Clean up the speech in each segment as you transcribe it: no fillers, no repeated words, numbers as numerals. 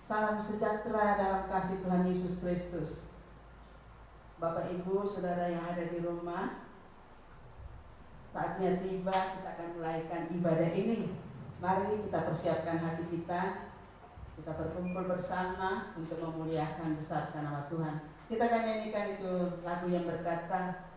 Salam sejahtera dalam kasih Tuhan Yesus Kristus. Bapak Ibu, Saudara yang ada di rumah, saatnya tiba kita akan mulaikan ibadah ini. Mari kita persiapkan hati kita berkumpul bersama untuk memuliakan besarkan nama Tuhan. Kita akan nyanyikan itu lagu yang berkata,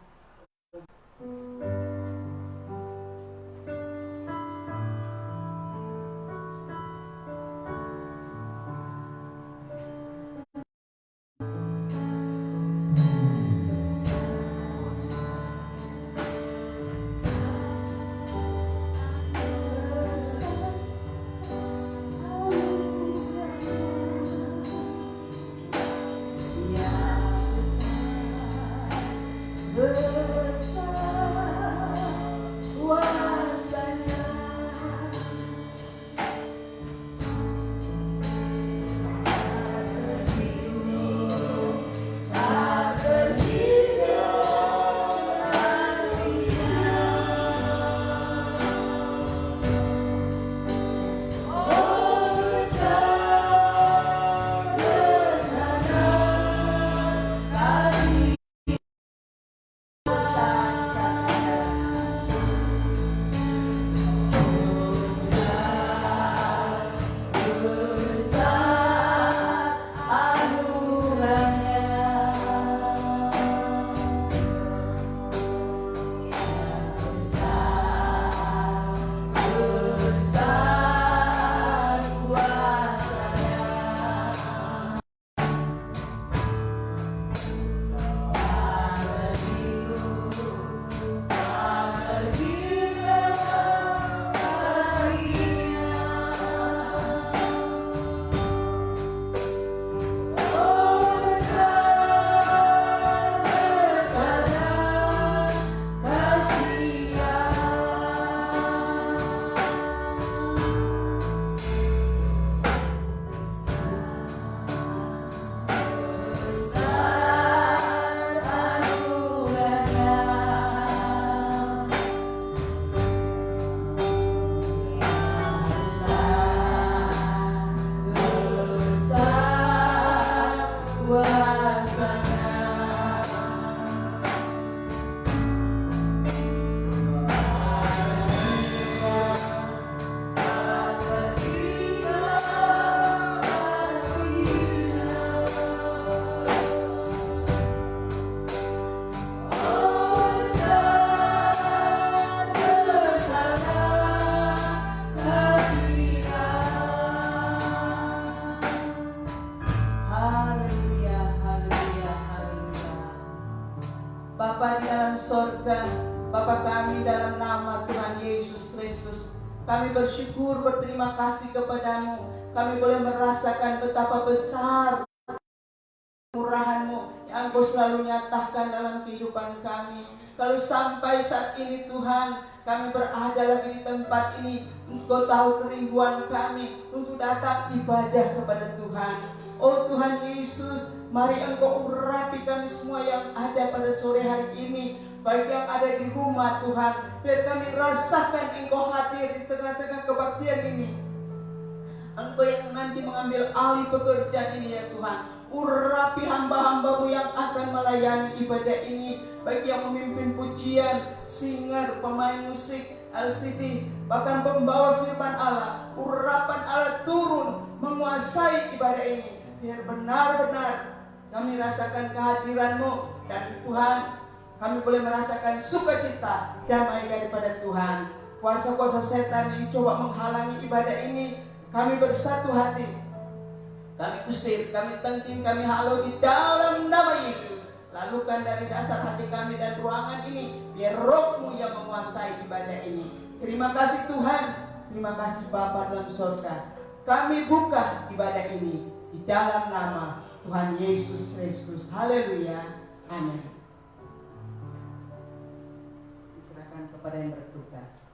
bersyukur, berterima kasih kepadamu. Kami boleh merasakan betapa besar murahan-Mu yang Engkau selalu nyatakan dalam kehidupan kami. Kalau sampai saat ini Tuhan, kami berada lagi di tempat ini, Engkau tahu kerinduan kami untuk datang ibadah kepada Tuhan. Oh Tuhan Yesus, mari Engkau urapi kami semua yang ada pada sore hari ini. Baik yang ada di rumah Tuhan, biar kami rasakan Engkau hadir di tengah-tengah kebaktian ini. Engkau yang nanti mengambil alih pekerjaan ini ya Tuhan. Urapi hamba-hamba-Mu yang akan melayani ibadah ini, baik yang memimpin pujian, singer, pemain musik, LCD, bahkan pembawa firman Allah. Urapan Allah turun menguasai ibadah ini, biar benar-benar kami rasakan kehadiran-Mu. Dan Tuhan, kami boleh merasakan sukacita, damai daripada Tuhan. Kuasa-kuasa setan yang coba menghalangi ibadah ini, kami bersatu hati. Kami usir, kami tengking, kami halau di dalam nama Yesus. Lalukan dari dasar hati kami dan ruangan ini, biar Roh-Mu yang menguasai ibadah ini. Terima kasih Tuhan, terima kasih Bapa dalam surga. Kami buka ibadah ini di dalam nama Tuhan Yesus Kristus. Haleluya, amin. Kepada yang bertugas.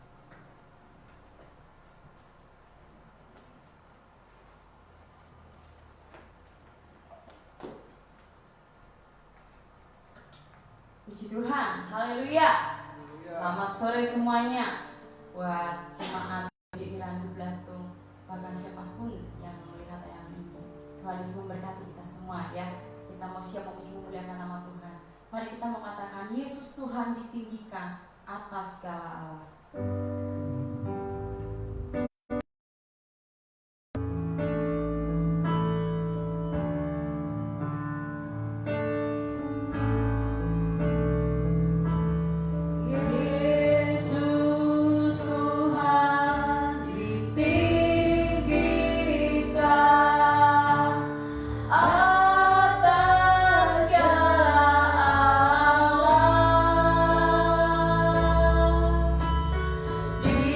Puji Tuhan, haleluya. Selamat sore semuanya. Buat jemaat di Iran Belatung, bahkan siapapun yang melihat yang ini. Tuhan Yesus memberkati kita semua ya. Kita mau siap memuliakan nama Tuhan. Mari kita mau katakan Yesus Tuhan ditinggikan atas segala Allah. Di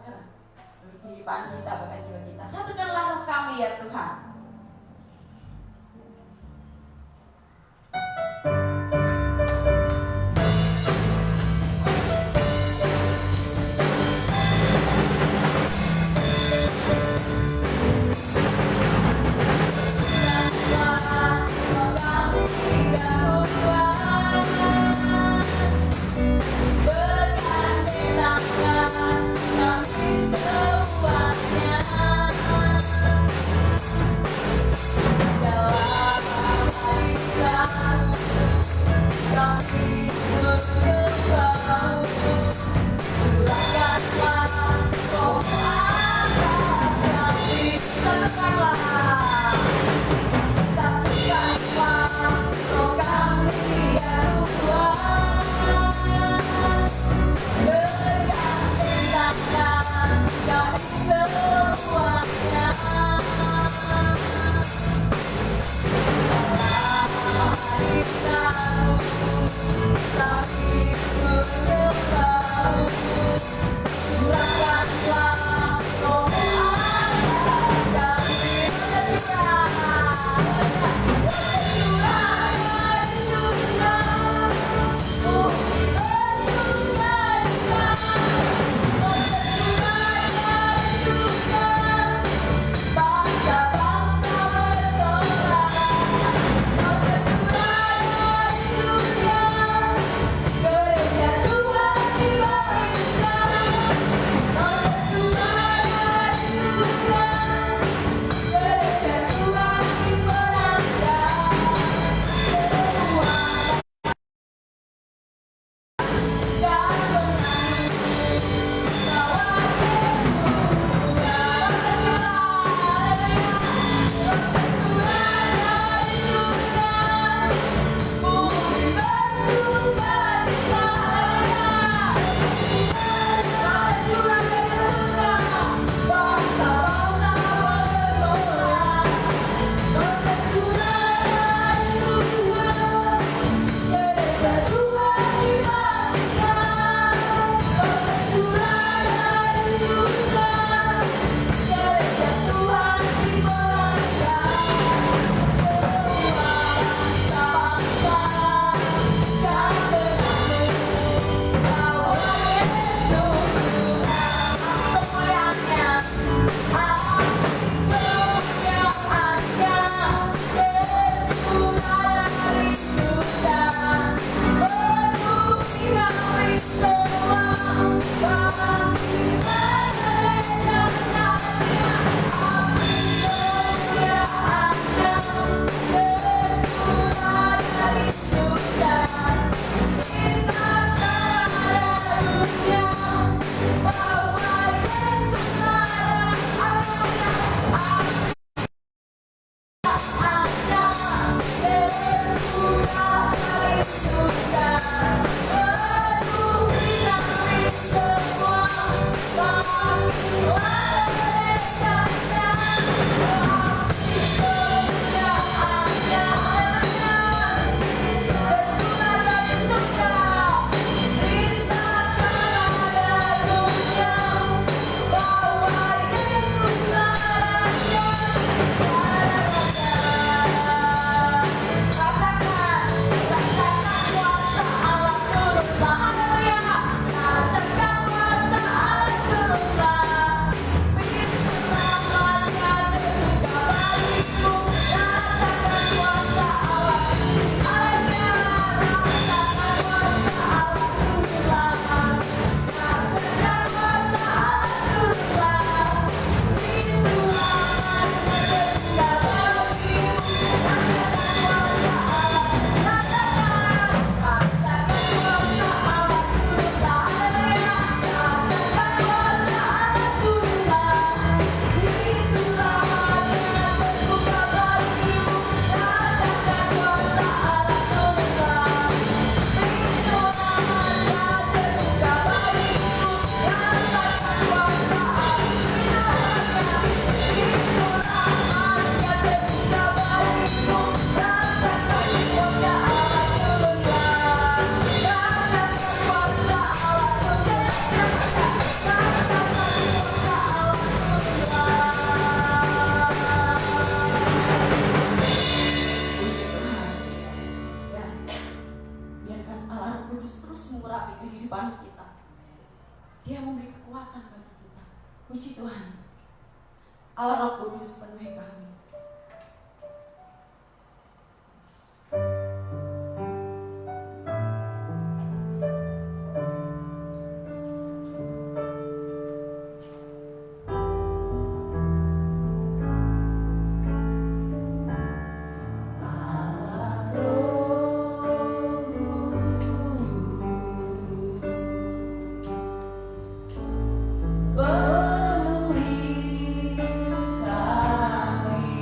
kan? Kehidupan kita, bahkan jiwa kita. Satukanlah roh kami ya Tuhan. Kami semuanya Allah Roh Kudus penuhi kami. Penuhi kami.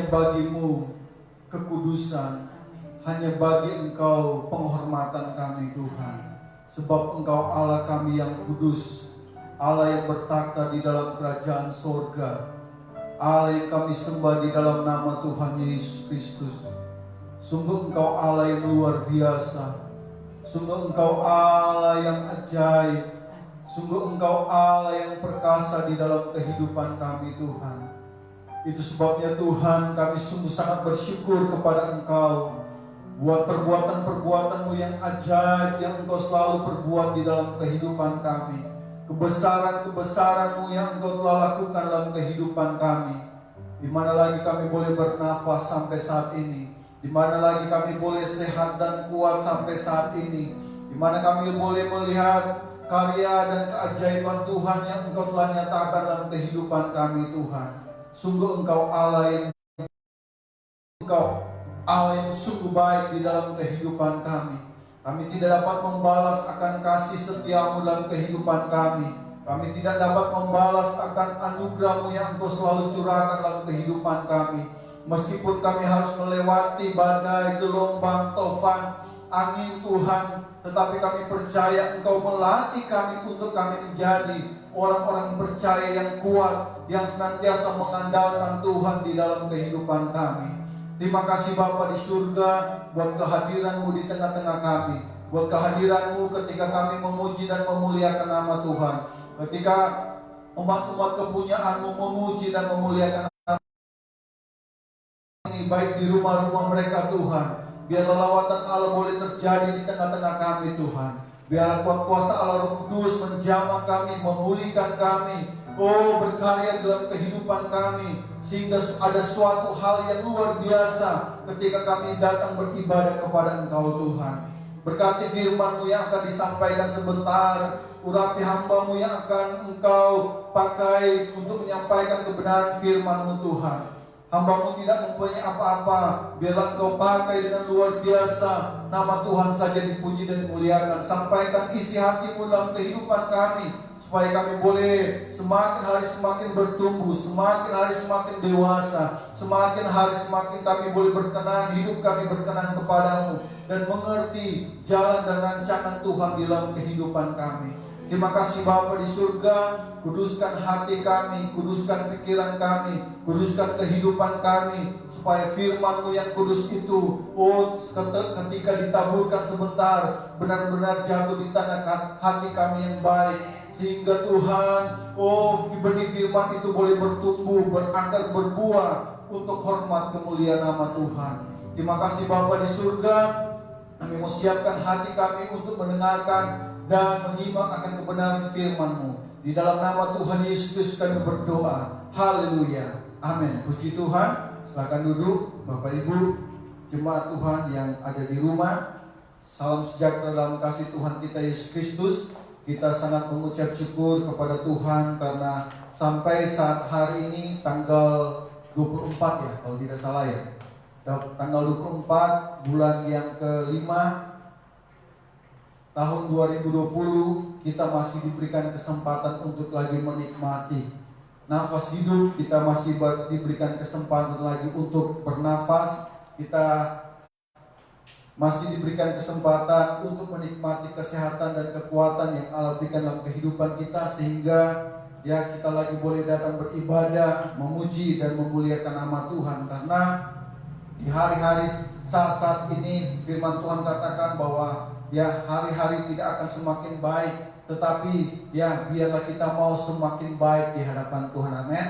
bagimu kekudusan, hanya bagi Engkau penghormatan kami Tuhan. Sebab Engkau Allah kami yang kudus, Allah yang bertakhta di dalam kerajaan sorga, Allah yang kami sembah di dalam nama Tuhan Yesus Kristus. Sungguh Engkau Allah yang luar biasa, sungguh Engkau Allah yang ajaib, sungguh Engkau Allah yang perkasa di dalam kehidupan kami Tuhan. Itu sebabnya Tuhan, kami sungguh sangat bersyukur kepada Engkau buat perbuatan-perbuatan-Mu yang ajaib yang Engkau selalu perbuat di dalam kehidupan kami. Kebesaran-kebesaran-Mu yang Engkau telah lakukan dalam kehidupan kami. Di mana lagi kami boleh bernafas sampai saat ini, di mana lagi kami boleh sehat dan kuat sampai saat ini, di mana kami boleh melihat karya dan keajaiban Tuhan yang Engkau telah nyatakan dalam kehidupan kami Tuhan. Sungguh Engkau Allah yang sungguh baik di dalam kehidupan kami. Kami tidak dapat membalas akan kasih setiamu dalam kehidupan kami. Kami tidak dapat membalas akan anugerah-Mu yang Engkau selalu curahkan dalam kehidupan kami. Meskipun kami harus melewati badai, gelombang, tofan, angin Tuhan, tetapi kami percaya Engkau melatih kami untuk kami menjadi orang-orang percaya yang kuat, yang senantiasa mengandalkan Tuhan di dalam kehidupan kami. Terima kasih Bapa di surga buat kehadiran-Mu di tengah-tengah kami, buat kehadiran-Mu ketika kami memuji dan memuliakan nama Tuhan, ketika umat-umat kepunyaan-Mu memuji dan memuliakan nama ini, baik di rumah-rumah mereka Tuhan. Biarlah lawatan Allah boleh terjadi di tengah-tengah kami Tuhan. Biarlah kuat kuasa Allah Roh Kudus menjamah kami, memulihkan kami, berkarya dalam kehidupan kami, sehingga ada suatu hal yang luar biasa ketika kami datang beribadah kepada Engkau Tuhan. Berkati firman-Mu yang akan disampaikan sebentar, urapi hamba-Mu yang akan Engkau pakai untuk menyampaikan kebenaran firman-Mu Tuhan. Hamba-Mu tidak mempunyai apa-apa, biarlah Engkau pakai dengan luar biasa. Nama Tuhan saja dipuji dan dimuliakan. Sampaikan isi hati-Mu dalam kehidupan kami, supaya kami boleh semakin hari semakin bertumbuh, semakin hari semakin dewasa, semakin hari semakin kami boleh berkenan, hidup kami berkenan kepadamu, dan mengerti jalan dan rancangan Tuhan di dalam kehidupan kami. Terima kasih Bapa di surga, kuduskan hati kami, kuduskan pikiran kami, kuduskan kehidupan kami, supaya firman-Mu yang kudus itu, ketika ditaburkan sebentar, benar-benar jatuh di tanah hati kami yang baik, sehingga Tuhan, benih firman itu boleh bertumbuh, berakar, berbuah, untuk hormat kemuliaan nama Tuhan. Terima kasih Bapa di surga, kami mau siapkan hati kami untuk mendengarkan dan menyimak akan kebenaran firman-Mu. Di dalam nama Tuhan Yesus Kristus kami berdoa. Haleluya. Amin. Puji Tuhan. Silakan duduk Bapak Ibu, jemaat Tuhan yang ada di rumah. Salam sejahtera dalam kasih Tuhan kita Yesus Kristus. Kita sangat mengucap syukur kepada Tuhan karena sampai saat hari ini tanggal 24 ya, kalau tidak salah ya. Tanggal 24 bulan yang kelima tahun 2020, kita masih diberikan kesempatan untuk lagi menikmati nafas hidup. Kita masih diberikan kesempatan lagi untuk bernafas. Kita masih diberikan kesempatan untuk menikmati kesehatan dan kekuatan yang Allah berikan dalam kehidupan kita, sehingga kita lagi boleh datang beribadah, memuji dan memuliakan nama Tuhan. Karena di hari-hari saat-saat ini firman Tuhan katakan bahwa hari-hari tidak akan semakin baik, tetapi biarlah kita mau semakin baik di hadapan Tuhan. Amin.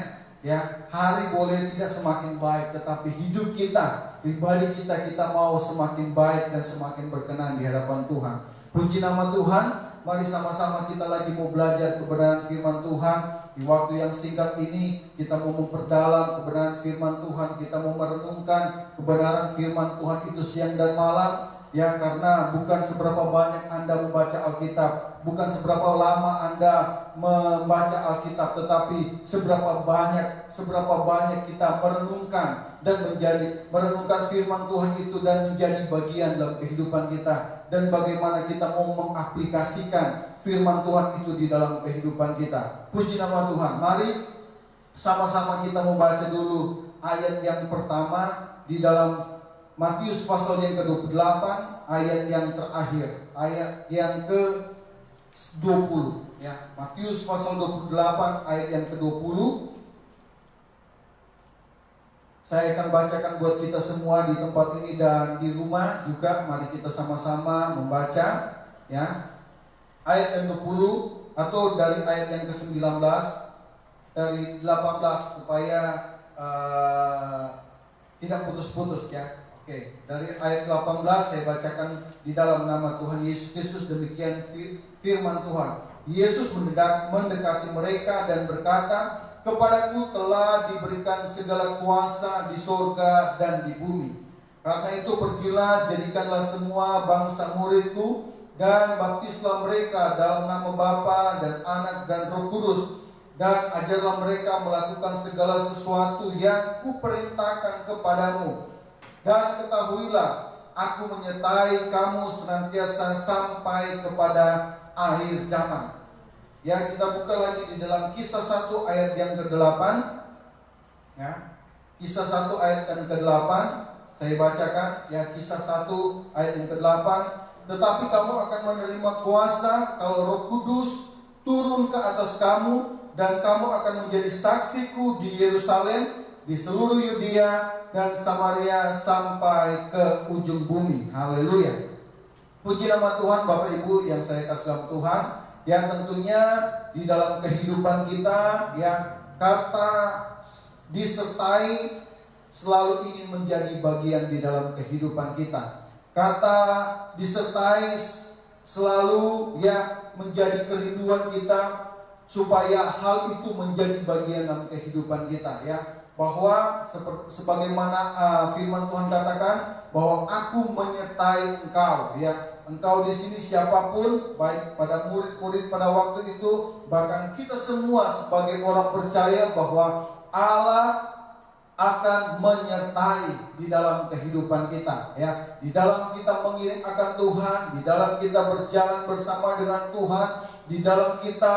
Hari boleh tidak semakin baik, tetapi hidup kita, pribadi kita mau semakin baik dan semakin berkenan di hadapan Tuhan. Puji nama Tuhan. Mari sama-sama kita lagi mau belajar kebenaran firman Tuhan. Di waktu yang singkat ini kita mau memperdalam kebenaran firman Tuhan. Kita mau merenungkan kebenaran firman Tuhan itu siang dan malam. Karena bukan seberapa banyak Anda membaca Alkitab, bukan seberapa lama Anda membaca Alkitab, tetapi seberapa banyak kita merenungkan dan merenungkan firman Tuhan itu dan menjadi bagian dalam kehidupan kita, dan bagaimana kita mau mengaplikasikan firman Tuhan itu di dalam kehidupan kita. Puji nama Tuhan. Mari sama-sama kita membaca dulu ayat yang pertama di dalam Matius pasal yang ke-28, ayat yang terakhir, ayat yang ke-20 ya. Matius pasal 28 ayat yang ke-20. Saya akan bacakan buat kita semua di tempat ini dan di rumah juga. Mari kita sama-sama membaca ya. Ayat yang 20 atau dari ayat yang ke-19 dari 18 supaya tidak putus-putus ya. Oke, dari ayat 18 saya bacakan di dalam nama Tuhan Yesus Kristus. Demikian firman Tuhan. Yesus mendekati mereka dan berkata, "Kepadaku telah diberikan segala kuasa di sorga dan di bumi. Karena itu pergilah, jadikanlah semua bangsa muridku, dan baptislah mereka dalam nama Bapa dan Anak dan Roh Kudus, dan ajarlah mereka melakukan segala sesuatu yang kuperintahkan kepadamu. Dan ketahuilah, aku menyertai kamu senantiasa sampai kepada akhir zaman." Ya, kita buka lagi di dalam Kisah 1 ayat yang ke-8 ya. Kisah 1 ayat yang ke-8 saya bacakan ya. Kisah 1 ayat yang ke-8. "Tetapi kamu akan menerima kuasa kalau Roh Kudus turun ke atas kamu, dan kamu akan menjadi saksiku di Yerusalem, di seluruh Yudea dan Samaria sampai ke ujung bumi." Haleluya. Puji nama Tuhan. Bapak Ibu yang saya kasih dalam Tuhan, yang tentunya di dalam kehidupan kita ya, kata disertai selalu ingin menjadi bagian di dalam kehidupan kita. Kata disertai selalu ya menjadi kerinduan kita, supaya hal itu menjadi bagian dalam kehidupan kita ya. Bahwa sebagaimana firman Tuhan katakan bahwa aku menyertai engkau ya. Engkau di sini siapapun, baik pada murid-murid pada waktu itu, bahkan kita semua sebagai orang percaya bahwa Allah akan menyertai di dalam kehidupan kita ya. Di dalam kita mengiring akan Tuhan, di dalam kita berjalan bersama dengan Tuhan, di dalam kita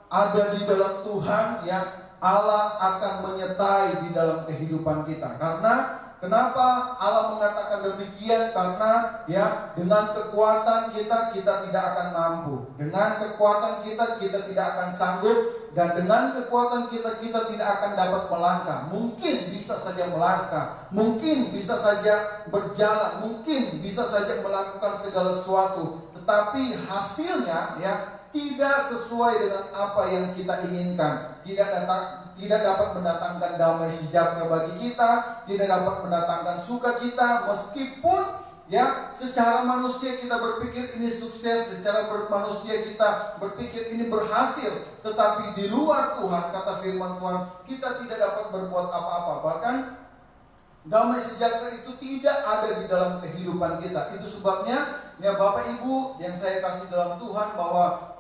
ada di dalam Tuhan ya, Allah akan menyertai di dalam kehidupan kita. Karena kenapa Allah mengatakan demikian? Karena ya, dengan kekuatan kita tidak akan mampu. Dengan kekuatan kita tidak akan sanggup. Dan dengan kekuatan kita tidak akan dapat melangkah. Mungkin bisa saja melangkah, mungkin bisa saja berjalan, mungkin bisa saja melakukan segala sesuatu, tetapi hasilnya ya tidak sesuai dengan apa yang kita inginkan. Tidak dapat mendatangkan damai sejahtera bagi kita, tidak dapat mendatangkan sukacita, meskipun ya secara manusia kita berpikir ini sukses, secara manusia kita berpikir ini berhasil, tetapi di luar Tuhan, kata firman Tuhan, kita tidak dapat berbuat apa-apa. Bahkan damai sejahtera itu tidak ada di dalam kehidupan kita. Itu sebabnya ya Bapak Ibu yang saya kasih dalam Tuhan, bahwa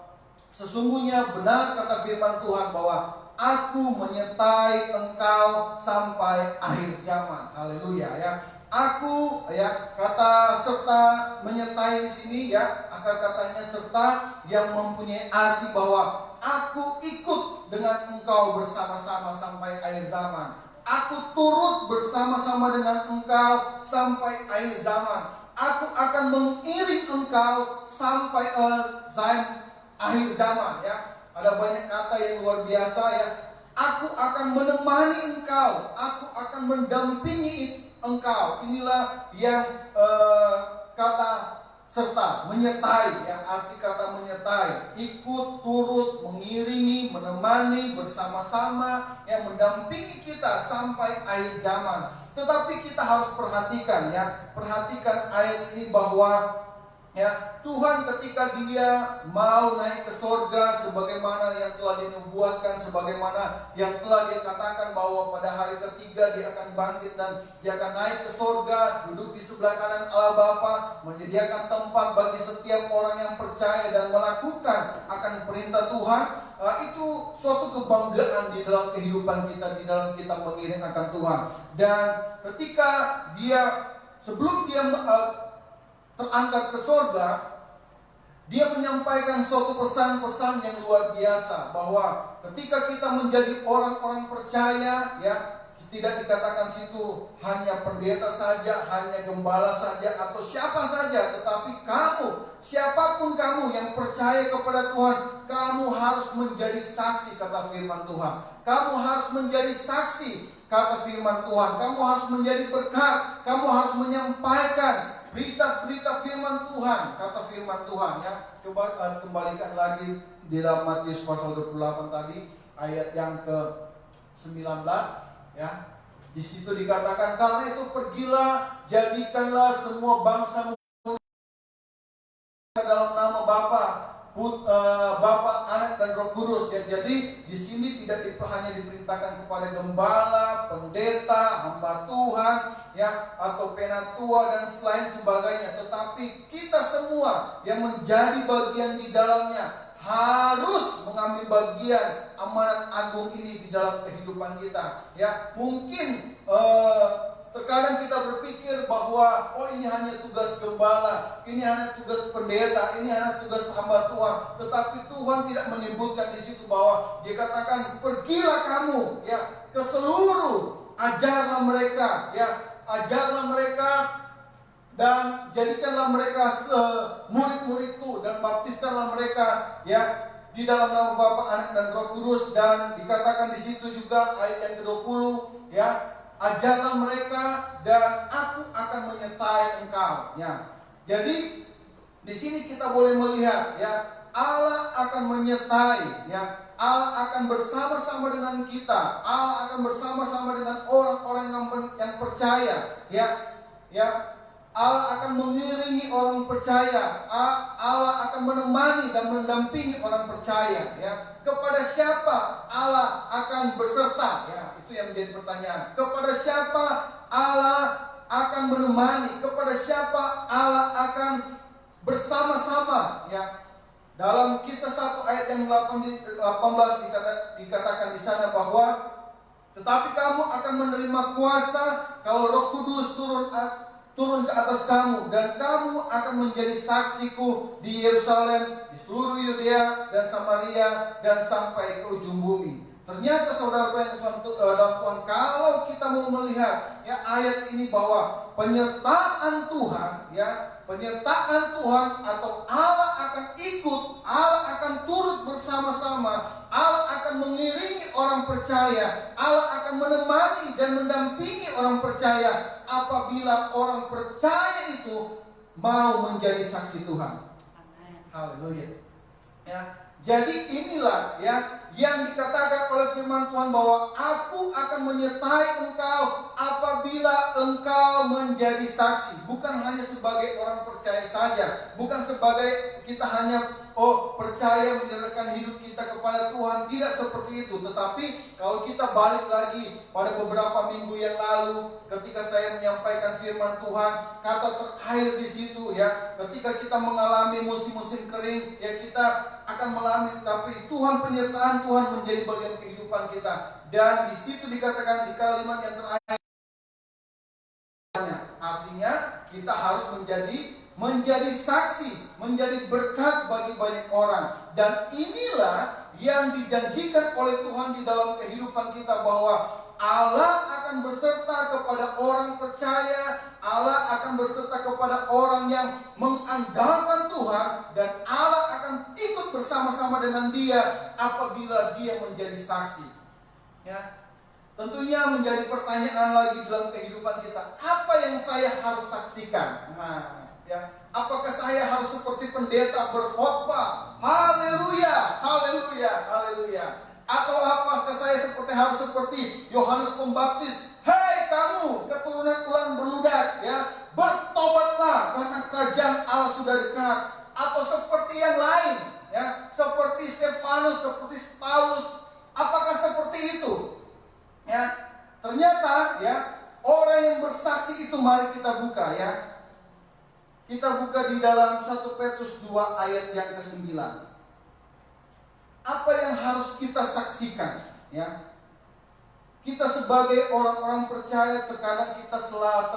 sesungguhnya benar kata firman Tuhan bahwa aku menyertai engkau sampai akhir zaman. Haleluya ya. Aku ya, kata serta menyertai di sini ya, akar katanya serta yang mempunyai arti bahwa aku ikut dengan engkau bersama-sama sampai akhir zaman. Aku turut bersama-sama dengan engkau sampai akhir zaman. Aku akan mengiring engkau sampai akhir zaman ya. Ada banyak kata yang luar biasa ya. Aku akan menemani engkau, aku akan mendampingi engkau. Inilah yang kata serta, menyertai. Yang arti kata menyertai, ikut, turut, mengiringi, menemani, bersama-sama, yang mendampingi kita sampai akhir zaman. Tetapi kita harus perhatikan ya, perhatikan ayat ini bahwa ya, Tuhan ketika Dia mau naik ke sorga, sebagaimana yang telah dinubuatkan, sebagaimana yang telah Dia katakan bahwa pada hari ketiga Dia akan bangkit dan Dia akan naik ke sorga, duduk di sebelah kanan Allah Bapa, menyediakan tempat bagi setiap orang yang percaya dan melakukan akan perintah Tuhan. Itu suatu kebanggaan di dalam kehidupan kita, di dalam kita mengiring akan Tuhan. Dan ketika Dia, sebelum Dia terangkat ke sorga, Dia menyampaikan suatu pesan-pesan yang luar biasa, bahwa ketika kita menjadi orang-orang percaya ya, tidak dikatakan situ hanya pendeta saja, hanya gembala saja, atau siapa saja, tetapi kamu, siapapun kamu yang percaya kepada Tuhan, kamu harus menjadi saksi, kata firman Tuhan. Kamu harus menjadi saksi, kata firman Tuhan. Kamu harus menjadi berkat, kamu harus menyampaikan berita-berita firman Tuhan, kata firman Tuhan ya. Coba kembalikan lagi di dalam Matius pasal 28 tadi, ayat yang ke-19 ya. Di situ dikatakan, karena itu pergilah, jadikanlah semua bangsa dalam nama Bapa, Anak dan Roh Kudus ya. Jadi di sini tidak hanya diperintahkan kepada gembala, pendeta, hamba Tuhan ya, atau penatua dan lain sebagainya, tetapi kita semua yang menjadi bagian di dalamnya harus mengambil bagian amanat agung ini di dalam kehidupan kita ya. Mungkin terkadang kita berpikir bahwa ini hanya tugas gembala, ini hanya tugas pendeta, ini hanya tugas hamba Tuhan. Tetapi Tuhan tidak menyebutkan di situ bahwa Dia katakan, pergilah kamu ya ke seluruh, ajarlah mereka ya, ajarlah mereka dan jadikanlah mereka murid-muridku, dan baptiskanlah mereka ya di dalam nama Bapa, Anak dan Roh Kudus. Dan dikatakan di situ juga ayat yang ke-20 ya, ajarlah mereka dan aku akan menyertai engkau ya. Jadi di sini kita boleh melihat ya, Allah akan menyertai ya, Allah akan bersama-sama dengan kita, Allah akan bersama-sama dengan orang-orang yang percaya ya. Allah akan mengiringi orang percaya, Allah akan menemani dan mendampingi orang percaya ya. Kepada siapa Allah akan berserta ya, itu yang menjadi pertanyaan. Kepada siapa Allah akan menemani, kepada siapa Allah akan bersama-sama ya. Dalam Kisah 1 ayat yang 18 dikatakan di sana bahwa, tetapi kamu akan menerima kuasa kalau Roh Kudus turun ke atas kamu, dan kamu akan menjadi saksiku di Yerusalem, di seluruh Yudea dan Samaria, dan sampai ke ujung bumi. Ternyata saudara yang dalam Tuhan, kalau kita mau melihat ya ayat ini bahwa penyertaan Tuhan ya, penyertaan Tuhan atau Allah akan ikut, Allah akan turut bersama-sama, Allah akan mengiringi orang percaya, Allah akan menemani dan mendampingi orang percaya apabila orang percaya itu mau menjadi saksi Tuhan. Haleluya. Ya, jadi inilah ya yang dikatakan oleh firman Tuhan bahwa aku akan menyertai engkau apabila engkau menjadi saksi. Bukan hanya sebagai orang percaya saja, bukan sebagai kita hanya percaya menyerahkan hidup kita kepada Tuhan, tidak seperti itu. Tetapi kalau kita balik lagi pada beberapa minggu yang lalu, ketika saya menyampaikan firman Tuhan, kata terakhir di situ ya, ketika kita mengalami musim-musim kering, ya kita akan mengalami, tapi Tuhan, penyertaan Tuhan menjadi bagian kehidupan kita. Dan di situ dikatakan di kalimat yang terakhir, artinya kita harus menjadi saksi, menjadi berkat bagi banyak orang. Dan inilah yang dijanjikan oleh Tuhan di dalam kehidupan kita, bahwa Allah akan berserta kepada orang percaya, Allah akan berserta kepada orang yang mengandalkan Tuhan, dan Allah akan ikut bersama-sama dengan dia apabila dia menjadi saksi. Ya. Tentunya menjadi pertanyaan lagi dalam kehidupan kita, apa yang saya harus saksikan? Apakah saya harus seperti pendeta berkhotbah? Haleluya, haleluya, haleluya. Atau apakah saya harus seperti Yohanes Pembaptis? Hei kamu keturunan ular beludak ya, bertobatlah karena kerajaan Allah sudah dekat. Atau seperti yang lain ya, seperti Stefanus, seperti Paulus. Apakah seperti itu? Ya, ternyata ya orang yang bersaksi itu, mari kita buka ya. Kita buka di dalam 1 Petrus 2 ayat yang ke-9. Apa yang harus kita saksikan ya? Kita sebagai orang-orang percaya terkadang kita selalu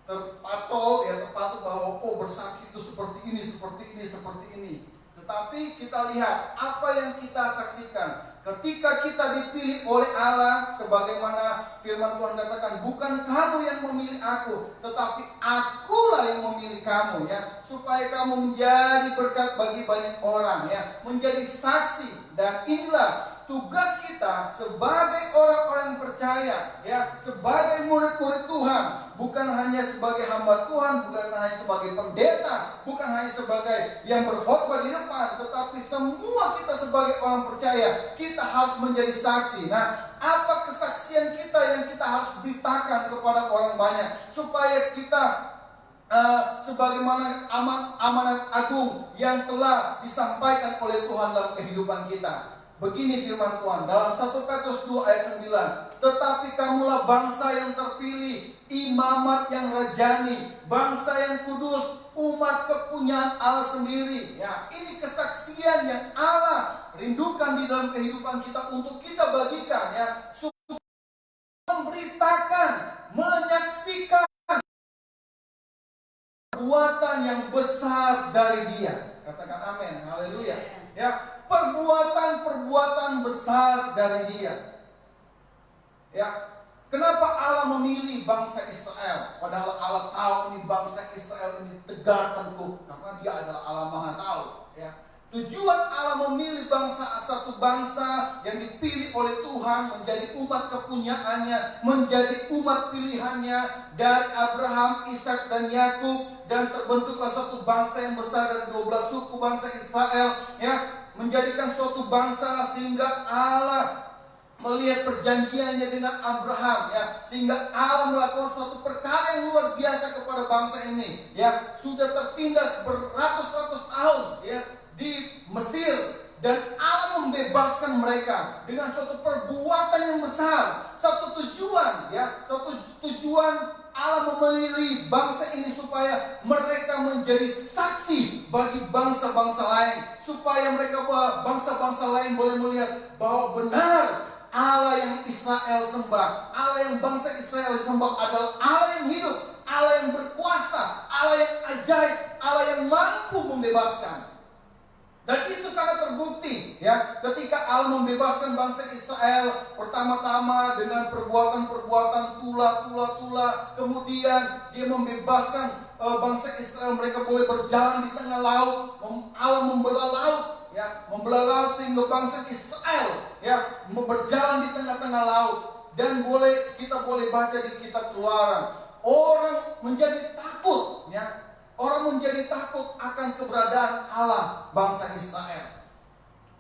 terpatul bahwa bersaksi itu seperti ini, seperti ini, seperti ini. Tetapi kita lihat apa yang kita saksikan. Ketika kita dipilih oleh Allah, sebagaimana firman Tuhan katakan, bukan kamu yang memilih aku, tetapi akulah yang memilih kamu, ya, supaya kamu menjadi berkat bagi banyak orang, ya, menjadi saksi. Dan inilah tugas kita sebagai orang-orang yang percaya, ya, sebagai murid-murid Tuhan, bukan hanya sebagai hamba Tuhan, bukan hanya sebagai pendeta, bukan hanya sebagai yang berkhotbah di depan, tetapi semua kita sebagai orang percaya, kita harus menjadi saksi. Nah, apa kesaksian kita yang kita harus beritakan kepada orang banyak, supaya kita sebagaimana amanat agung yang telah disampaikan oleh Tuhan dalam kehidupan kita. Begini firman Tuhan dalam 1 Petrus 2 ayat 9. Tetapi kamulah bangsa yang terpilih, imamat yang rajani, bangsa yang kudus, umat kepunyaan Allah sendiri. Ya, ini kesaksian yang Allah rindukan di dalam kehidupan kita untuk kita bagikan, ya, supaya memberitakan, menyaksikan perbuatan yang besar dari Dia. Katakan amin, haleluya. Ya, perbuatan besar dari Dia. Ya, kenapa Allah memilih bangsa Israel? Padahal Allah tahu ini bangsa Israel ini tegar tengkuk, karena Dia adalah Allah Maha Tahu. Ya, tujuan Allah memilih satu bangsa yang dipilih oleh Tuhan menjadi umat kepunyaannya, menjadi umat pilihannya dari Abraham, Ishak dan Yakub, dan terbentuklah satu bangsa yang besar dari 12 suku bangsa Israel, ya, menjadikan suatu bangsa sehingga Allah melihat perjanjiannya dengan Abraham, ya, sehingga Allah melakukan suatu perkara yang luar biasa kepada bangsa ini, ya, sudah tertindas beratus-ratus tahun, ya, di Mesir, dan Allah membebaskan mereka dengan suatu perbuatan yang besar, satu tujuan, ya, satu tujuan Allah memilih bangsa ini supaya mereka menjadi saksi bagi bangsa-bangsa lain, supaya mereka bangsa-bangsa lain boleh melihat bahwa benar Allah yang Israel sembah, Allah yang bangsa Israel sembah adalah Allah yang hidup, Allah yang berkuasa, Allah yang ajaib, Allah yang mampu membebaskan. Dan itu sangat terbukti, ya, ketika Allah membebaskan bangsa Israel pertama-tama dengan perbuatan-perbuatan tula, kemudian Dia membebaskan bangsa Israel, mereka boleh berjalan di tengah laut. Allah membelah laut, ya, membelah laut sehingga bangsa Israel, ya, berjalan di tengah-tengah laut. Dan kita boleh baca di kitab Keluaran, orang menjadi takut, ya. Orang menjadi takut akan keberadaan Allah bangsa Israel.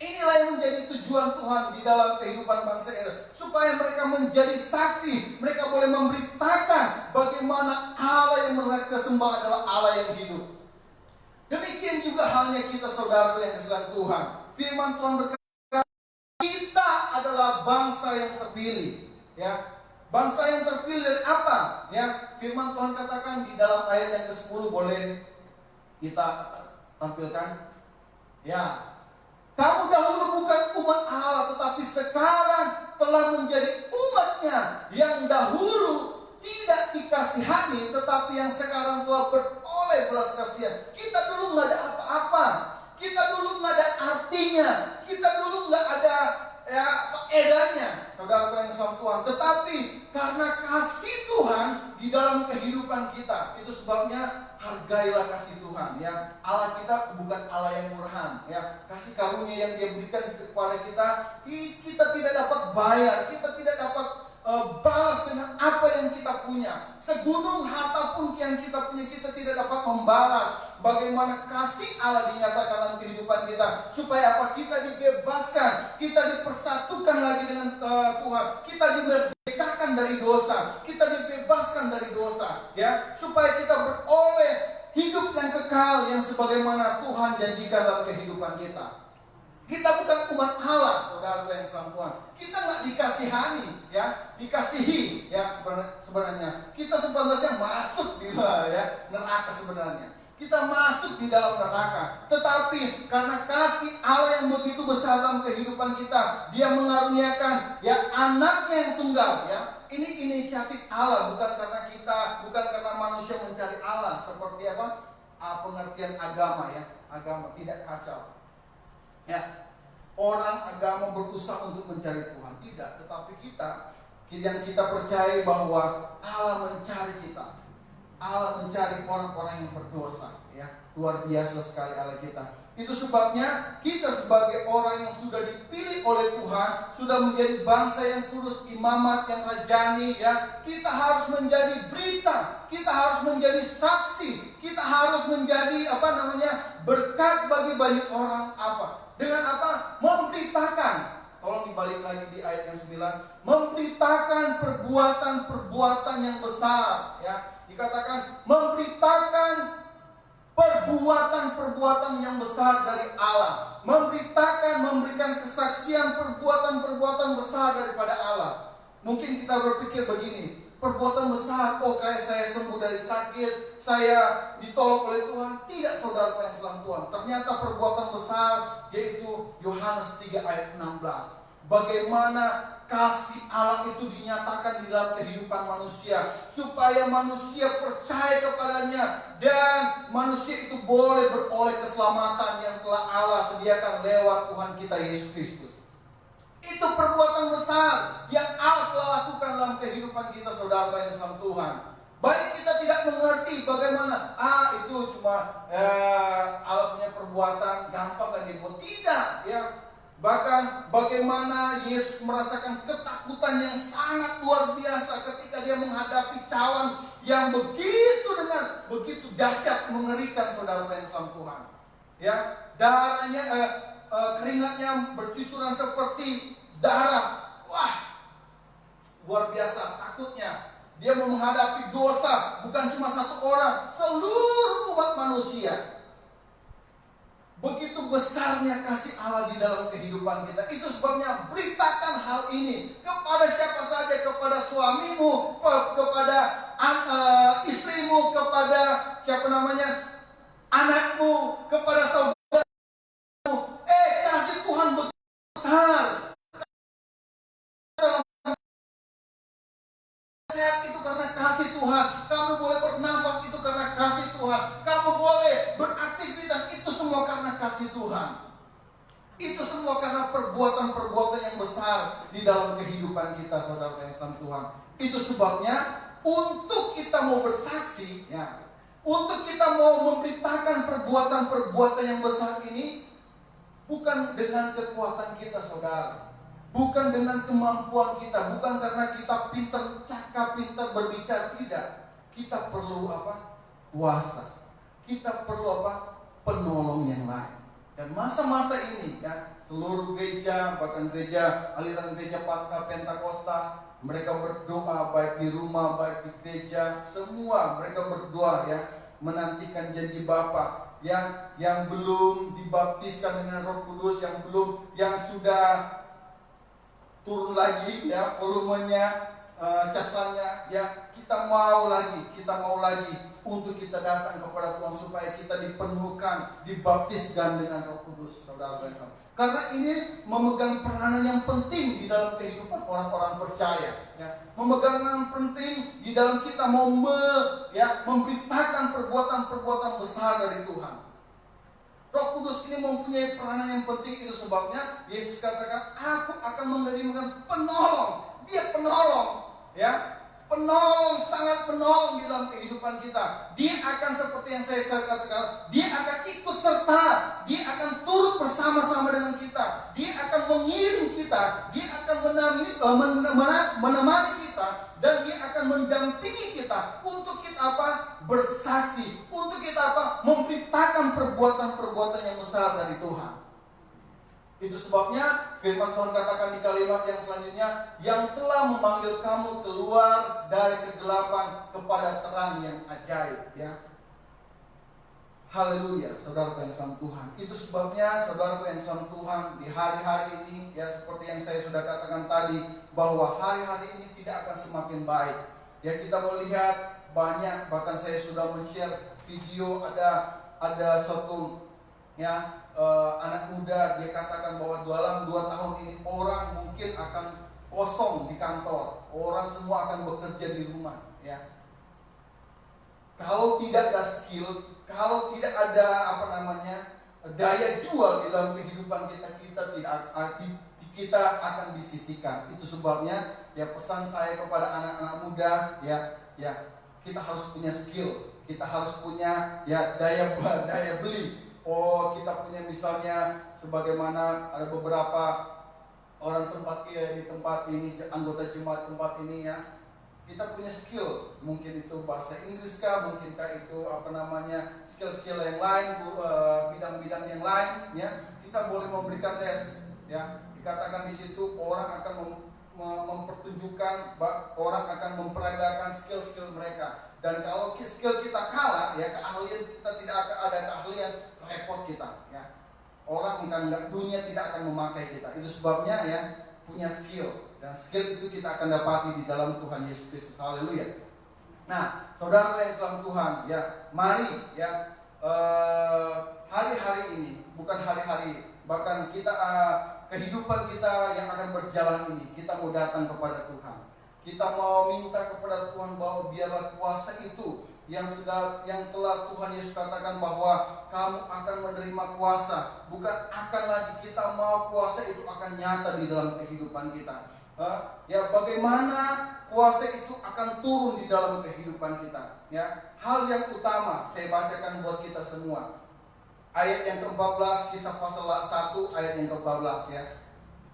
Inilah yang menjadi tujuan Tuhan di dalam kehidupan bangsa Israel, supaya mereka menjadi saksi, mereka boleh memberitakan bagaimana Allah yang mereka sembah adalah Allah yang hidup. Demikian juga halnya kita, saudara yang disayang Tuhan. Firman Tuhan berkata, kita adalah bangsa yang terpilih, ya. Bangsa yang terpilih dari apa? Ya, firman Tuhan katakan di dalam ayat yang ke-10, boleh kita tampilkan. Ya, kamu dahulu bukan umat Allah, tetapi sekarang telah menjadi umatnya, yang dahulu tidak dikasihani, tetapi yang sekarang telah beroleh belas kasihan. Kita dulu nggak ada apa-apa, kita dulu nggak ada artinya, kita dulu nggak ada, ya, faedahnya, saudara yang sama Tuhan. Tetapi karena kasih Tuhan di dalam kehidupan kita, itu sebabnya hargailah kasih Tuhan, ya. Allah kita bukan Allah yang murahan, ya. Kasih karunia yang Dia berikan kepada kita, kita tidak dapat bayar, kita tidak dapat balas dengan apa yang kita punya. Segunung harta pun yang kita punya, kita tidak dapat membalas. Bagaimana kasih Allah dinyatakan dalam kehidupan kita, supaya apa? Kita dibebaskan, kita dipersatukan lagi dengan Tuhan, kita dimerdekakan dari dosa, kita dibebaskan dari dosa, ya, supaya kita beroleh hidup yang kekal yang sebagaimana Tuhan janjikan dalam kehidupan kita. Kita bukan umat Allah, saudara yang sama Tuhan. Kita nggak dikasihani, ya, dikasihi, ya, sebenarnya. Kita sebenarnya masuk di neraka sebenarnya. Kita masuk di dalam neraka. Tetapi karena kasih Allah yang begitu besar dalam kehidupan kita, Dia mengaruniakan, ya, anaknya yang tunggal, ya. Ini inisiatif Allah, bukan karena kita, bukan karena manusia mencari Allah. Seperti apa? Pengertian agama, ya. Agama tidak kacau. Ya, orang agama berusaha untuk mencari Tuhan, tidak. Tetapi yang kita percaya bahwa Allah mencari kita. Allah mencari orang-orang yang berdosa. Ya, luar biasa sekali Allah kita. Itu sebabnya kita sebagai orang yang sudah dipilih oleh Tuhan, sudah menjadi bangsa yang tulus, imamat yang rajani, ya, kita harus menjadi berita, kita harus menjadi saksi, kita harus menjadi berkat bagi banyak orang. Dengan memberitakan. Tolong dibalik lagi di ayat yang 9, memberitakan perbuatan-perbuatan yang besar, ya. Dikatakan memberitakan perbuatan-perbuatan yang besar dari Allah. Memberikan kesaksian perbuatan-perbuatan besar daripada Allah. Mungkin kita berpikir begini, perbuatan besar, kayak saya sembuh dari sakit, saya ditolong oleh Tuhan. Tidak, saudara yang dalam Tuhan. Ternyata perbuatan besar, yaitu Yohanes 3 ayat 16. Bagaimana kasih Allah itu dinyatakan di dalam kehidupan manusia, supaya manusia percaya kepadanya dan manusia itu boleh beroleh keselamatan yang telah Allah sediakan lewat Tuhan kita Yesus Kristus. Itu perbuatan besar yang Allah telah lakukan dalam kehidupan kita, saudara yang dalam Tuhan. Baik kita tidak mengerti bagaimana itu cuma Allah punya perbuatan gampang kan dibuat. Tidak, ya. Bahkan bagaimana Yesus merasakan ketakutan yang sangat luar biasa ketika dia menghadapi cawan yang begitu dahsyat, mengerikan, saudara yang sama Tuhan. Ya, darahnya, keringatnya bercucuran seperti darah. Wah, luar biasa takutnya. Dia menghadapi dosa bukan cuma satu orang, seluruh umat manusia. Begitu besarnya kasih Allah di dalam kehidupan kita. Itu sebabnya beritakan hal ini kepada siapa saja, kepada suamimu, kepada istrimu, kepada anakmu, kepada saudaramu. Kasih Tuhan begitu besar. Sehat itu karena kasih Tuhan. Kamu boleh bernafas itu karena kasih Tuhan. Kamu boleh beraktivitas itu semua karena kasih Tuhan. Itu semua karena perbuatan-perbuatan yang besar di dalam kehidupan kita, saudara yang dalam Tuhan. Itu sebabnya untuk kita mau bersaksi, ya, untuk kita mau memberitakan perbuatan-perbuatan yang besar ini, bukan dengan kekuatan kita, saudara. Bukan dengan kemampuan kita, bukan karena kita pintar cakap, pintar berbicara, tidak. Kita perlu kuasa. Kita perlu penolong yang lain. Dan masa-masa ini, ya, seluruh gereja, bahkan aliran gereja Pentakosta, mereka berdoa baik di rumah, baik di gereja, semua mereka berdoa, ya, menantikan janji Bapa. Yang belum dibaptiskan dengan Roh Kudus, yang sudah turun lagi, ya, volumenya, casanya, ya, kita mau lagi untuk kita datang kepada Tuhan supaya kita dipenuhkan, dibaptiskan dengan Roh Kudus, saudara. Karena ini memegang peranan yang penting di dalam kehidupan orang-orang percaya, ya. Memegang yang penting di dalam kita mau memberitakan perbuatan-perbuatan besar dari Tuhan. Roh Kudus ini mempunyai peranan yang penting. Itu sebabnya Yesus katakan, aku akan mengirimkan penolong. Dia penolong, ya, penolong, sangat penolong di dalam kehidupan kita. Dia akan seperti yang saya katakan, dia akan ikut serta, dia akan turut bersama-sama dengan kita, dia akan mengirim kita, dia akan menemani kita, dan dia akan mendampingi kita untuk kita bersaksi, untuk kita memberitakan perbuatan-perbuatan yang besar dari Tuhan. Itu sebabnya firman Tuhan katakan di kalimat yang selanjutnya, yang telah memanggil kamu keluar dari kegelapan kepada terang yang ajaib, ya. Haleluya, saudara yang sama Tuhan. Itu sebabnya saudara yang sama Tuhan, di hari-hari ini, ya, seperti yang saya sudah katakan tadi, bahwa hari-hari ini tidak akan semakin baik. Ya, kita melihat banyak, bahkan saya sudah men-share video, ada suatu, ya, anak muda, dia katakan bahwa dalam 2 tahun ini orang mungkin akan kosong di kantor, orang semua akan bekerja di rumah, ya. Kalau tidak ada skill, kalau tidak ada daya jual di dalam kehidupan kita akan disisihkan. Itu sebabnya ya pesan saya kepada anak-anak muda, ya kita harus punya skill, kita harus punya ya daya beli. Oh, kita punya misalnya sebagaimana ada beberapa orang di tempat ini, anggota jemaat tempat ini ya, kita punya skill, mungkin itu bahasa Inggris kah, mungkinkah itu skill-skill yang lain, bidang-bidang yang lain ya, kita boleh memberikan les ya. Dikatakan di situ orang akan mempertunjukkan, orang akan memperagakan skill-skill mereka. Dan kalau skill kita kalah ya, keahlian kita tidak ada keahlian, repot kita ya. Orang dunia tidak akan memakai kita. Itu sebabnya ya punya skill, dan skill itu kita akan dapati di dalam Tuhan Yesus Kristus. Haleluya. Nah, saudara yang salam Tuhan ya, mari ya hari-hari ini, bukan hari-hari, bahkan kita kehidupan kita yang akan berjalan ini, kita mau datang kepada Tuhan. Kita mau minta kepada Tuhan bahwa biarlah kuasa itu yang telah Tuhan Yesus katakan bahwa kamu akan menerima kuasa. Bukan akan lagi kita mau kuasa itu akan nyata di dalam kehidupan kita. Ya, bagaimana kuasa itu akan turun di dalam kehidupan kita. Ya, hal yang utama saya bacakan buat kita semua. Ayat yang ke-14, Kisah pasal 1 ayat yang ke-14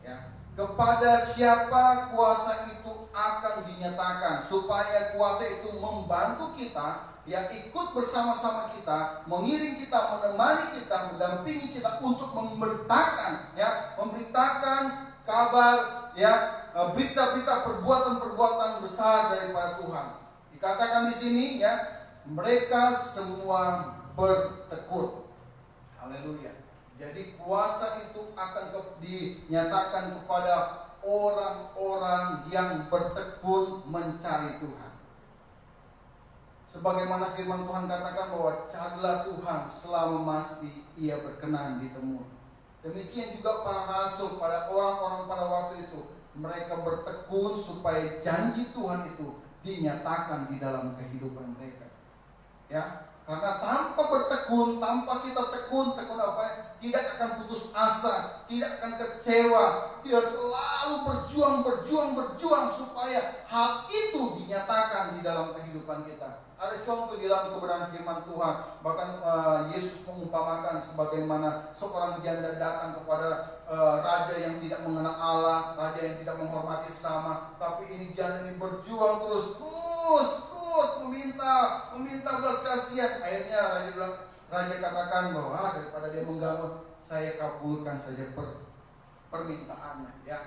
ya. Kepada siapa kuasa itu akan dinyatakan, supaya kuasa itu membantu kita, ya ikut bersama-sama kita, mengiring kita, menemani kita, mendampingi kita untuk memberitakan kabar ya, berita-berita perbuatan-perbuatan besar daripada Tuhan. Dikatakan di sini ya, mereka semua bertekun. Haleluya. Jadi kuasa itu akan dinyatakan kepada orang-orang yang bertekun mencari Tuhan. Sebagaimana firman Tuhan katakan bahwa carilah Tuhan selama masih Ia berkenan ditemui. Demikian juga para rasul, pada orang-orang pada waktu itu, mereka bertekun supaya janji Tuhan itu dinyatakan di dalam kehidupan mereka. Ya. Karena tanpa bertekun, tanpa kita tekun apa? Tidak akan putus asa, tidak akan kecewa. Dia selalu berjuang supaya hal itu dinyatakan di dalam kehidupan kita. Ada contoh di dalam kebenaran firman Tuhan. Bahkan Yesus mengumpamakan sebagaimana seorang janda datang kepada raja yang tidak mengenal Allah, raja yang tidak menghormati sesama. Tapi ini janda ini berjuang terus meminta belas kasihan. Akhirnya raja katakan bahwa daripada dia mengganggu, saya kabulkan saja permintaannya ya.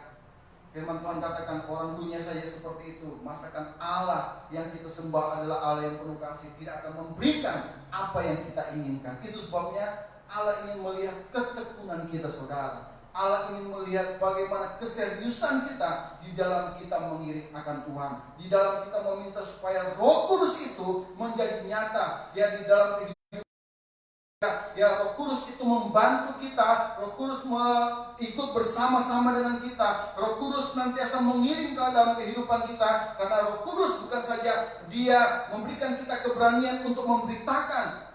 Firman Tuhan katakan orang dunia saja seperti itu, masakan Allah yang kita sembah adalah Allah yang penuh kasih, tidak akan memberikan apa yang kita inginkan. Itu sebabnya Allah ingin melihat ketekunan kita, saudara. Allah ingin melihat bagaimana keseriusan kita di dalam kita mengiring akan Tuhan, di dalam kita meminta supaya Roh Kudus itu menjadi nyata ya di dalam kehidupan. Ya, Roh Kudus itu membantu kita, Roh Kudus ikut bersama-sama dengan kita, Roh Kudus senantiasa mengiring ke dalam kehidupan kita. Karena Roh Kudus bukan saja Dia memberikan kita keberanian untuk memberitakan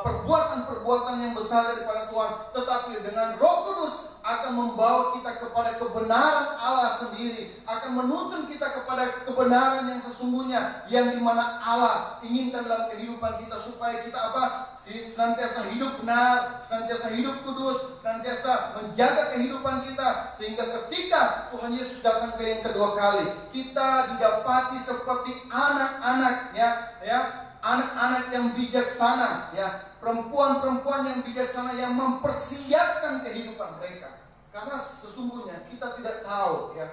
perbuatan-perbuatan yang besar daripada Tuhan, tetapi dengan Roh Kudus akan membawa kita kepada kebenaran Allah sendiri, akan menuntun kita kepada kebenaran yang sesungguhnya, yang dimana Allah inginkan dalam kehidupan kita, supaya kita senantiasa hidup benar, senantiasa hidup kudus, senantiasa menjaga kehidupan kita, sehingga ketika Tuhan Yesus datang ke yang kedua kali, kita didapati seperti anak-anak ya, anak-anak yang bijaksana ya, perempuan-perempuan yang bijaksana yang mempersiapkan kehidupan mereka. Karena sesungguhnya kita tidak tahu ya,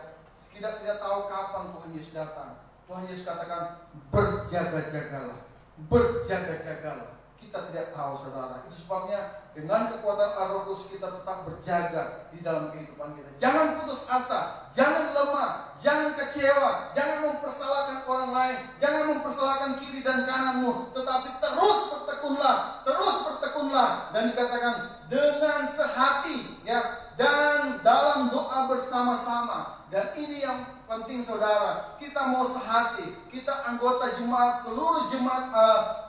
kita tidak tahu kapan Tuhan Yesus datang. Tuhan Yesus katakan berjaga-jagalah, berjaga-jagalah. Kita tidak tahu, saudara. Itu sebabnya dengan kekuatan Roh Kudus kita tetap berjaga di dalam kehidupan kita. Jangan putus asa, jangan lemah, jangan kecewa, jangan mempersalahkan orang lain, jangan mempersalahkan kiri dan kananmu, tetapi terus bertekunlah, dan dikatakan dengan sehati ya, dan dalam doa bersama-sama. Dan ini yang penting saudara, kita mau sehati, kita anggota jemaat, seluruh jemaat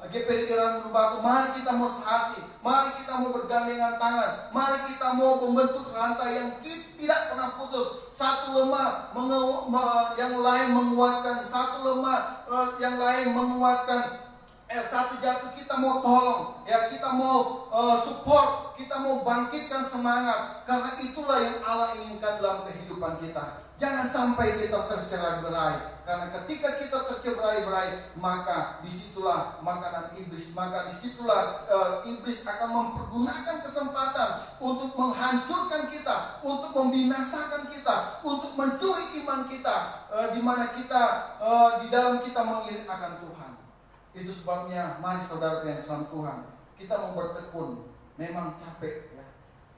GPD Irang Batu, mari kita mau sehati, mari kita mau bergandengan tangan, mari kita mau membentuk rantai yang tidak pernah putus. Satu lemah yang lain menguatkan, satu lemah yang lain menguatkan. Satu jatuh kita mau tolong, ya kita mau support, kita mau bangkitkan semangat, karena itulah yang Allah inginkan dalam kehidupan kita. Jangan sampai kita tercerai-berai, karena ketika kita tercerai-berai, maka disitulah makanan iblis, maka disitulah iblis akan mempergunakan kesempatan untuk menghancurkan kita, untuk membinasakan kita, untuk mencuri iman kita, di mana kita di dalam kita mengiring akan Tuhan. Itu sebabnya mari saudara yang salam Tuhan, kita mau bertekun. Memang capek ya,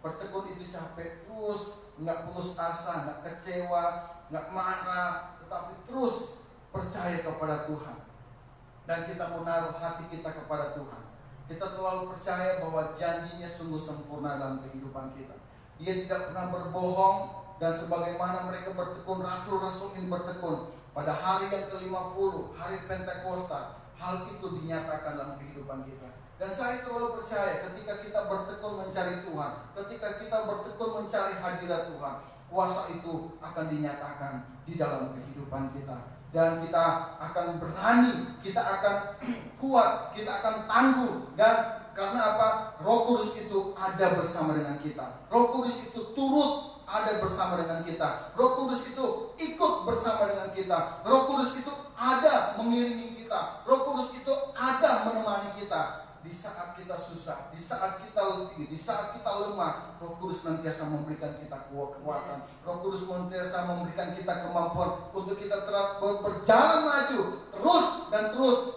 bertekun itu capek, terus nggak putus asa, nggak kecewa, nggak marah, tetapi terus percaya kepada Tuhan. Dan kita mau naruh hati kita kepada Tuhan. Kita terlalu percaya bahwa janjinya sungguh sempurna dalam kehidupan kita. Dia tidak pernah berbohong, dan sebagaimana mereka bertekun, rasul-rasul ini bertekun pada hari yang ke-50, hari Pentakosta, hal itu dinyatakan dalam kehidupan kita. Dan saya terlalu percaya ketika kita bertekun mencari Tuhan, ketika kita bertekun mencari hadirat Tuhan, kuasa itu akan dinyatakan di dalam kehidupan kita. Dan kita akan berani, kita akan kuat, kita akan tangguh. Dan karena apa? Roh Kudus itu ada bersama dengan kita. Roh Kudus itu turut ada bersama dengan kita. Roh Kudus itu ikut bersama dengan kita. Roh Kudus itu ada mengiringi kita. Roh Kudus itu ada menemani kita. Di saat kita susah, di saat kita letih, di saat kita lemah, Roh Kudus senantiasa memberikan kita kekuatan. Roh Kudus senantiasa memberikan kita kemampuan untuk kita berjalan maju terus,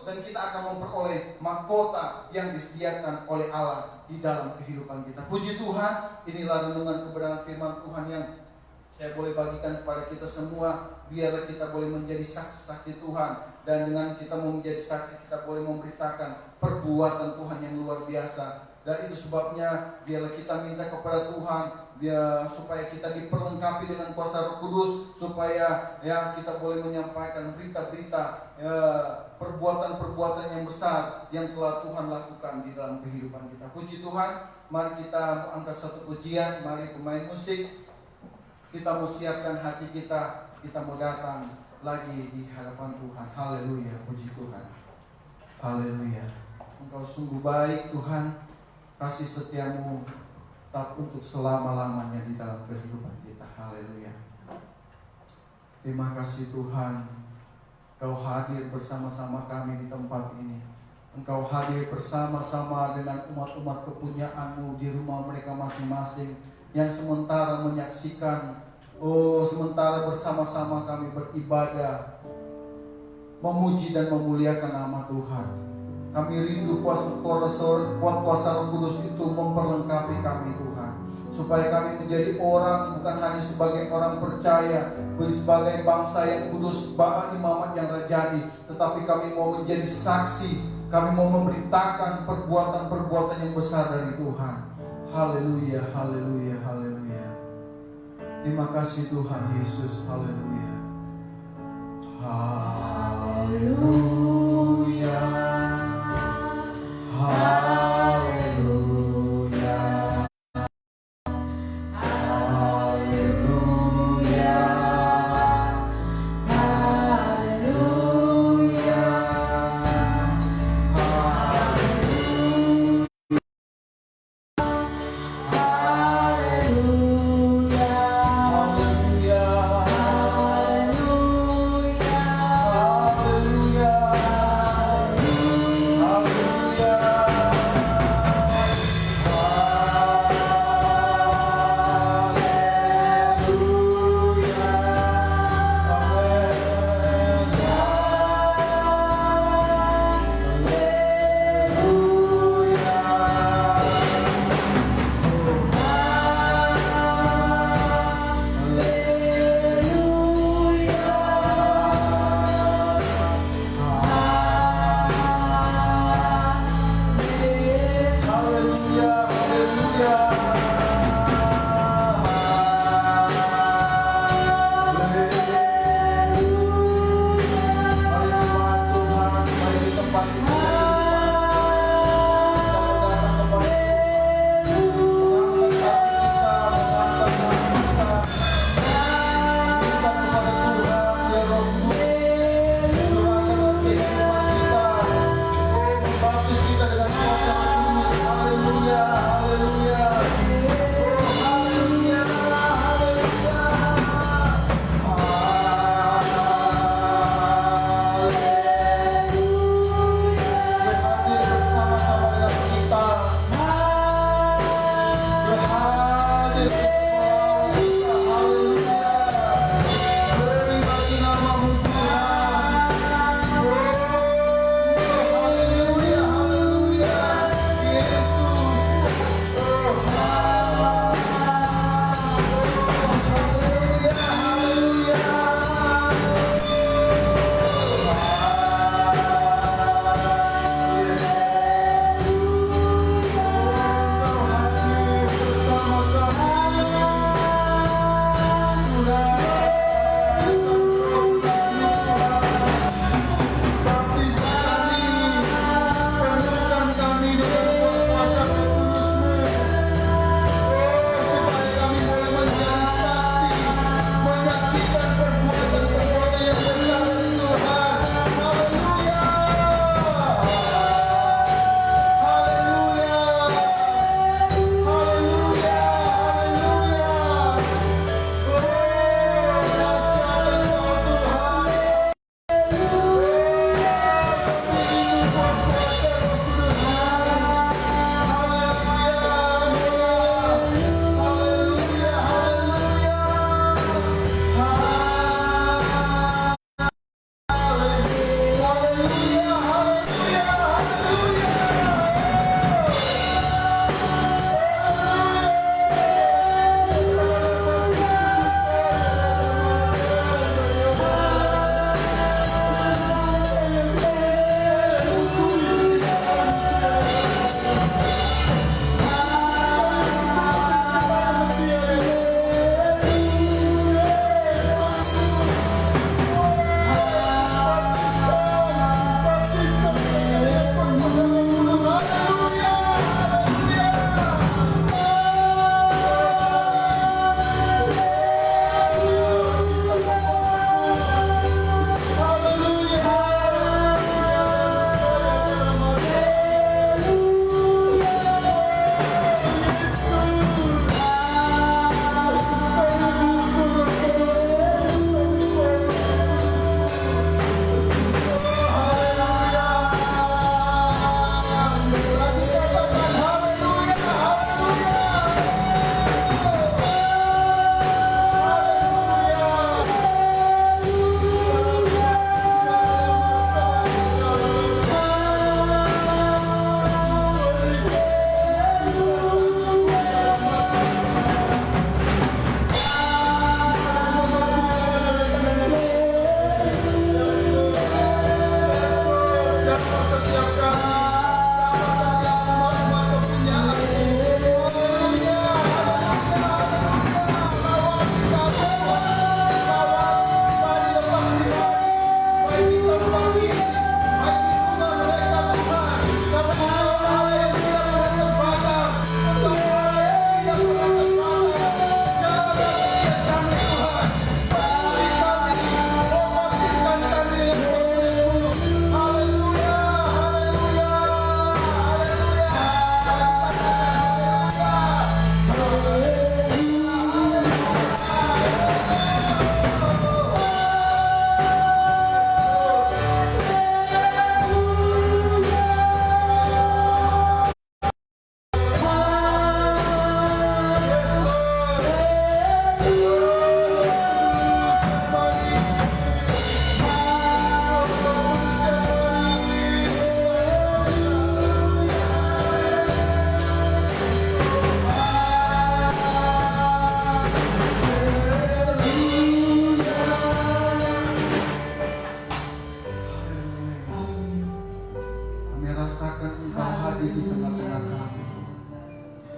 dan kita akan memperoleh mahkota yang disediakan oleh Allah di dalam kehidupan kita. Puji Tuhan, inilah renungan kebenaran firman Tuhan yang saya boleh bagikan kepada kita semua. Biarlah kita boleh menjadi saksi-saksi Tuhan, dan dengan kita mau menjadi saksi, kita boleh memberitakan perbuatan Tuhan yang luar biasa. Dan itu sebabnya biarlah kita minta kepada Tuhan, supaya kita diperlengkapi dengan kuasa Roh Kudus, supaya ya kita boleh menyampaikan berita-berita, perbuatan-perbuatan yang besar yang telah Tuhan lakukan di dalam kehidupan kita. Puji Tuhan, mari kita angkat satu pujian, mari pemain musik, kita mau siapkan hati kita mau datang lagi di hadapan Tuhan. Haleluya, puji Tuhan. Haleluya. Engkau sungguh baik Tuhan, kasih setiamu tetap untuk selama-lamanya di dalam kehidupan kita. Haleluya. Terima kasih Tuhan, Engkau hadir bersama-sama kami di tempat ini. Engkau hadir bersama-sama dengan umat-umat kepunyaan-Mu di rumah mereka masing-masing, yang sementara menyaksikan, sementara bersama-sama kami beribadah, memuji dan memuliakan nama Tuhan. Kami rindu kuasa Roh Kudus itu memperlengkapi kami Tuhan, supaya kami menjadi orang, bukan hanya sebagai orang percaya, sebagai bangsa yang kudus, imamat yang rajani, tetapi kami mau menjadi saksi. Kami mau memberitakan perbuatan-perbuatan yang besar dari Tuhan. Haleluya, haleluya, haleluya. Terima kasih Tuhan Yesus. Haleluya. Haleluya. Haleluya. Haleluya. Haleluya.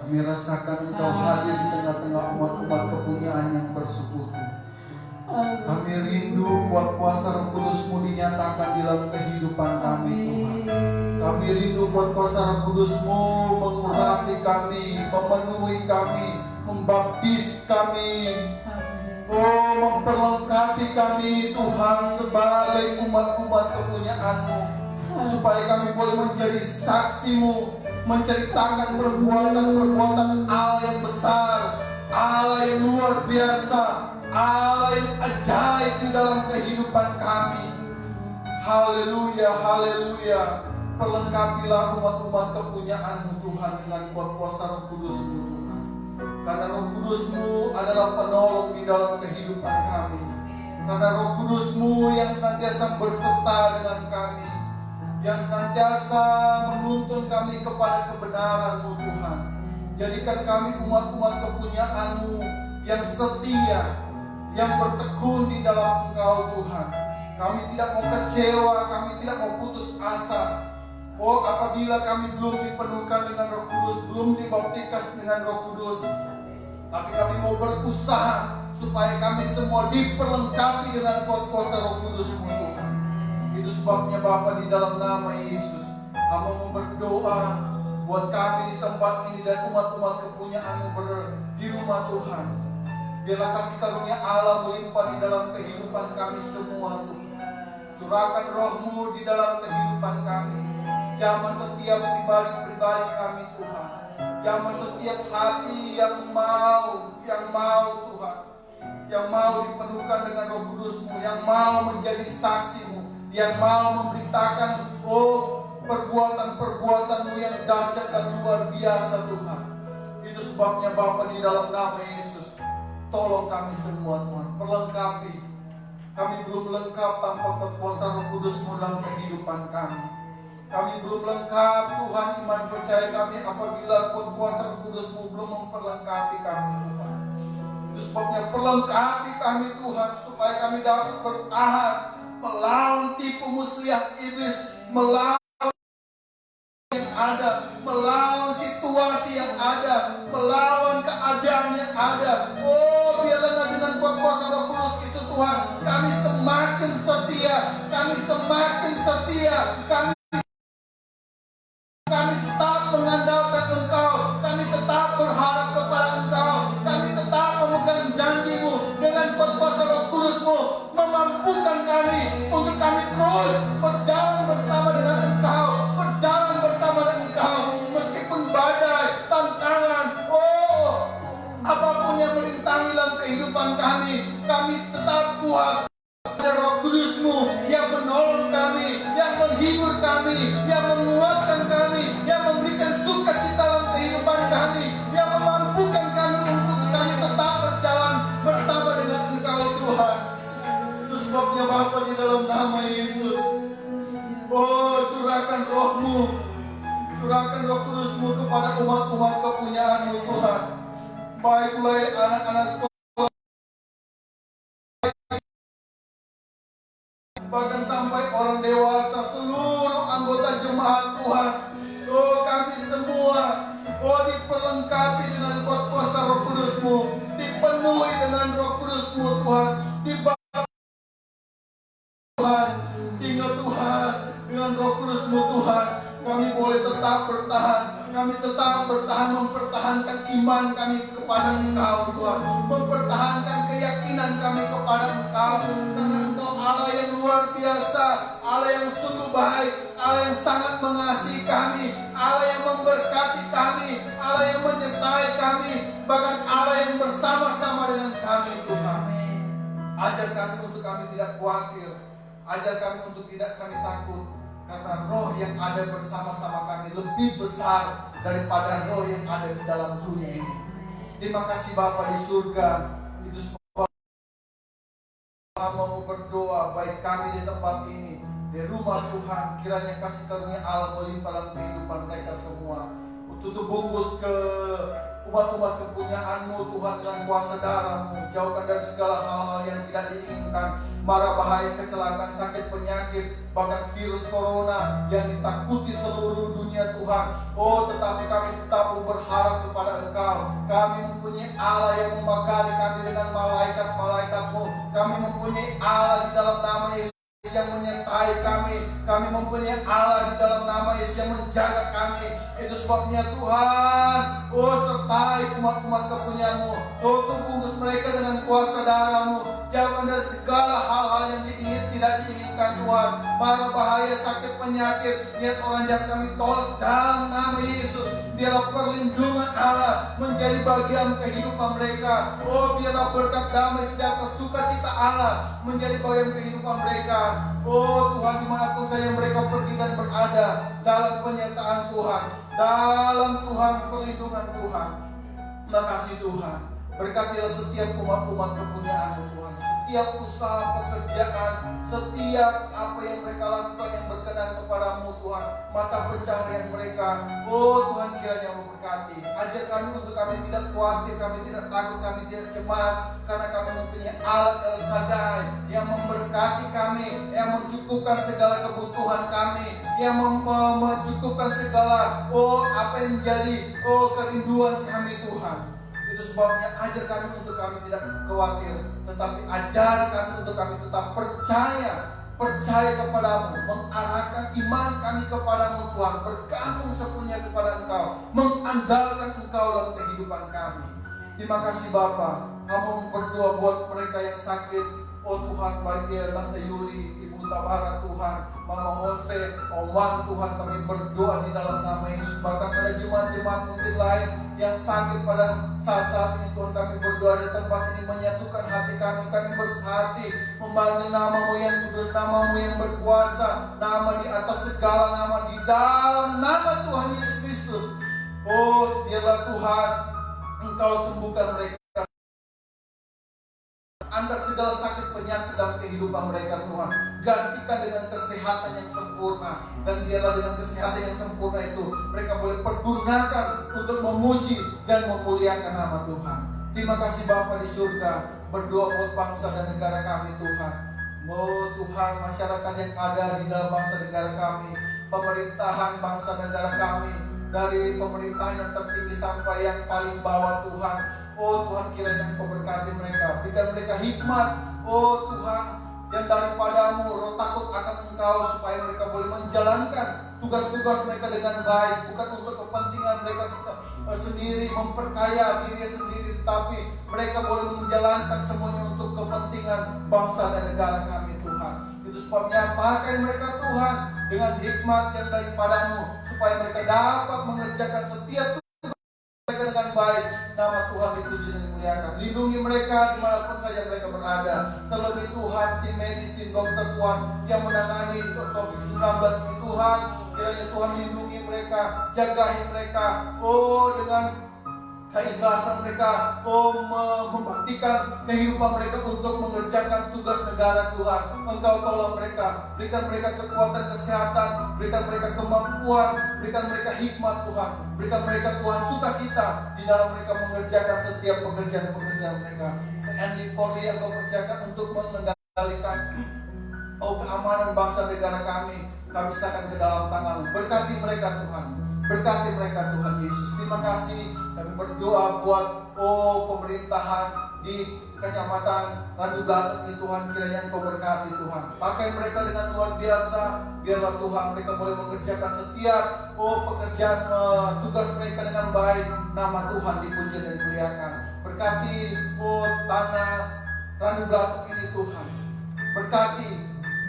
Kami rasakan Engkau hadir di tengah-tengah umat-umat kepunyaan yang bersekutu. Kami rindu kuat kuasa Roh Kudus-Mu dinyatakan dalam kehidupan kami, Tuhan. Kami rindu kuat kuasa Roh Kudus-Mu mengurapi kami, memenuhi kami, membaptis kami, memperlengkapi kami, Tuhan, sebagai umat-umat kepunyaan-Mu, supaya kami boleh menjadi saksi-Mu, menceritakan perbuatan-perbuatan Allah yang besar, Allah yang luar biasa, Allah yang ajaib di dalam kehidupan kami. Haleluya, haleluya. Perlengkapilah umat-umat kepunyaan-Mu, Tuhan, dengan kuat kuasa Roh Kudus-Mu, Tuhan. Karena Roh Kudus-Mu adalah penolong di dalam kehidupan kami. Karena Roh Kudus-Mu yang senantiasa berserta dengan kami, yang senantiasa menuntun kami kepada kebenaran-Mu, Tuhan. Jadikan kami umat-umat kepunyaan-Mu yang setia, yang bertekun di dalam Engkau, Tuhan. Kami tidak mau kecewa, kami tidak mau putus asa. Apabila kami belum dipenuhkan dengan Roh Kudus, belum dibaptikan dengan Roh Kudus, tapi kami mau berusaha supaya kami semua diperlengkapi dengan kuasa Roh Kudus-Mu, Tuhan. Itu sebabnya Bapa, di dalam nama Yesus, hamba mau berdoa buat kami di tempat ini dan umat-umat kepunyaan-Mu di rumah, Tuhan. Biarlah kasih karunia Allah melimpah di dalam kehidupan kami semua, Tuhan. Curahkan Roh-Mu di dalam kehidupan kami. Jamah setiap pribadi-pribadi kami, Tuhan. Jamah setiap hati yang mau Tuhan, yang mau dipenuhkan dengan Roh Kudus-Mu, yang mau menjadi saksi-Mu, yang mau memberitakan perbuatan-perbuatan-Mu yang dahsyat dan luar biasa, Tuhan. Itu sebabnya Bapa, di dalam nama Yesus, tolong kami semua, Tuhan, perlengkapi. Kami belum lengkap tanpa kuasa Roh Kudus-Mu dalam kehidupan kami. Kami belum lengkap, Tuhan, iman percaya kami apabila kuasa Roh Kudus-Mu belum memperlengkapi kami, Tuhan. Itu sebabnya perlengkapi kami, Tuhan, supaya kami dapat bertahan melawan tipu muslihat iblis, melawan yang ada, melawan situasi yang ada, melawan keadaan yang ada. Biarlah dengan kuasa Roh Kudus itu, Tuhan, kami semakin setia, kami tetap mengandalkan Engkau, kami tetap berharap kepada Engkau, kami tetap memegang janji-Mu dengan kuasa Roh Kudus-Mu, memampukan kami untuk kami terus berjalan bersama dengan Engkau, meskipun badai, tantangan, apapun yang merintangi dalam kehidupan kami tetap kuat. Ada Roh Kudus-Mu yang menolong kami, yang menghibur kami, yang menguatkan kami, yang memberikan sukacita dalam kehidupan kami, yang memampukan kami untuk kami tetap berjalan bersama dengan Engkau, Tuhan. Itu sebabnya Bapa, di dalam nama Yesus, curahkan Roh-Mu, curahkan Roh Kudus-Mu kepada umat-umat kepunyaan-Mu, Tuhan. Baik mulai anak-anak sekolah, bahkan sampai orang dewasa, seluruh anggota jemaat, Tuhan. Kami semua diperlengkapi dengan kuasa Roh Kudus-Mu, dipenuhi dengan Roh Kudus-Mu, Tuhan, Tuhan, sehingga Tuhan, dengan Roh Kudus-Mu, Tuhan, kami boleh tetap bertahan. Kami tetap bertahan, mempertahankan iman kami kepada Engkau, Tuhan, mempertahankan keyakinan kami kepada Engkau, karena Engkau Allah yang luar biasa, Allah yang sungguh baik, Allah yang sangat mengasihi kami, Allah yang memberkati kami, Allah yang menyertai kami, bahkan Allah yang bersama-sama dengan kami, Tuhan. Ajar kami untuk kami tidak khawatir, ajar kami untuk tidak kami takut, karena Roh yang ada bersama-sama kami lebih besar daripada roh yang ada di dalam dunia ini. Terima kasih Bapa di surga. Itu sebab mau berdoa, baik kami di tempat ini, di rumah Tuhan, kiranya kasih karunia Allah melimpah dalam kehidupan mereka semua. Tutup bungkus ke umat-umat kepunyaan-Mu, Tuhan, dengan kuasa darah-Mu. Jauhkan dari segala hal-hal yang tidak diinginkan, mara bahaya, kecelakaan, sakit, penyakit, bahkan virus corona yang ditakuti seluruh dunia Tuhan. Oh, tetapi kami tetap berharap kepada Engkau. Kami mempunyai Allah yang memagari kami dengan malaikat-malaikatmu. Kami mempunyai Allah di dalam nama Yesus yang menyertai kami. Kami mempunyai Allah di dalam nama Yesus yang menjaga kami. Itu sebabnya Tuhan, oh sertai umat-umat kepunyaan-Mu. Tutup bungkus mereka dengan kuasa darah-Mu. Jauhkan dari segala hal-hal yang tidak diinginkan Tuhan. Para bahaya, sakit, penyakit, niat orang jahat kami tolak dalam nama Yesus. Biarlah perlindungan Allah menjadi bagian kehidupan mereka. Oh, biarlah berkat damai, sejahtera, sukacita Allah menjadi bagian kehidupan mereka. Oh Tuhan, dimanapun saja mereka pergi dan berada, dalam penyertaan Tuhan, dalam Tuhan, perlindungan Tuhan. Makasih Tuhan. Berkatilah setiap umat-umat kepunyaan-Mu Tuhan. Setiap usaha pekerjaan, setiap apa yang mereka lakukan yang berkenan kepadamu Tuhan. Mata pencaharian mereka, oh Tuhan, kiranya memberkati. Ajar kami untuk kami tidak khawatir, kami tidak takut, kami tidak cemas, karena kami mempunyai Allah El Shaddai yang memberkati kami, yang mencukupkan segala kebutuhan kami, yang mencukupkan segala apa yang menjadi kerinduan kami Tuhan. Itu sebabnya ajar kami untuk kami tidak khawatir, tetapi ajar kami untuk kami tetap percaya kepadamu, mengarahkan iman kami kepadamu Tuhan, bergantung sepenuhnya kepada Engkau, mengandalkan Engkau dalam kehidupan kami. Terima kasih Bapa. Kamu berdoa buat mereka yang sakit. Oh Tuhan, bagi Tante Yuli, Ibu Tabara Tuhan, Mama Jose, Om Wan Tuhan, kami berdoa di dalam nama Yesus. Bahkan pada jemaat-jemaat mungkin lain yang sakit pada saat-saat ini Tuhan, kami berdoa di tempat ini, menyatukan hati kami bersehati, memanggil nama-Mu yang kudus, nama-Mu yang berkuasa, nama di atas segala nama, di dalam nama Tuhan Yesus Kristus. Oh biarlah Tuhan Engkau sembuhkan mereka, angkat segala sakit penyakit dalam kehidupan mereka Tuhan. Gantikan dengan kesehatan yang sempurna. Dan biarlah dengan kesehatan yang sempurna itu mereka boleh pergunakan untuk memuji dan memuliakan nama Tuhan. Terima kasih Bapa di surga. Berdoa buat bangsa dan negara kami Tuhan. Oh Tuhan, masyarakat yang ada di dalam bangsa negara kami, pemerintahan bangsa negara kami, dari pemerintahan yang tertinggi sampai yang paling bawah Tuhan. Oh Tuhan, kiranya Engkau berkati mereka, berikan mereka hikmat, oh Tuhan, yang daripadamu, roh takut akan Engkau, supaya mereka boleh menjalankan tugas-tugas mereka dengan baik, bukan untuk kepentingan mereka sendiri, memperkaya diri sendiri, tetapi mereka boleh menjalankan semuanya untuk kepentingan bangsa dan negara kami Tuhan. Itu sebabnya pakai mereka Tuhan dengan hikmat yang daripadamu, supaya mereka dapat mengerjakan setiap mereka dengan baik. Nama Tuhan dipuji dan dimuliakan. Lindungi mereka dimanapun saja mereka berada. Terlebih Tuhan, tim medis, tim dokter Tuhan yang menangani COVID-19 ini Tuhan, kiranya Tuhan lindungi mereka, jagahi mereka, oh dengan keikhlasan mereka, membaktikan kehidupan mereka untuk mengerjakan tugas negara Tuhan. Engkau tolong mereka, berikan mereka kekuatan kesehatan, berikan mereka kemampuan, berikan mereka hikmat Tuhan, berikan mereka Tuhan sukacita di dalam mereka mengerjakan setiap pekerjaan-pekerjaan mereka. TNI Polri yang Kau percayakan untuk mengendalikan keamanan bangsa negara kami serahkan ke dalam tangan. Berkati mereka Tuhan, berkati mereka Tuhan Yesus. Terima kasih. Kami berdoa buat pemerintahan di Kecamatan Randu Belatung ini Tuhan, kiranya Engkau berkati Tuhan. Pakai mereka dengan luar biasa. Biarlah Tuhan mereka boleh mengerjakan setiap pekerjaan tugas mereka dengan baik. Nama Tuhan dipuji dan dimuliakan. Berkati tanah Randu Belatung ini Tuhan. Berkati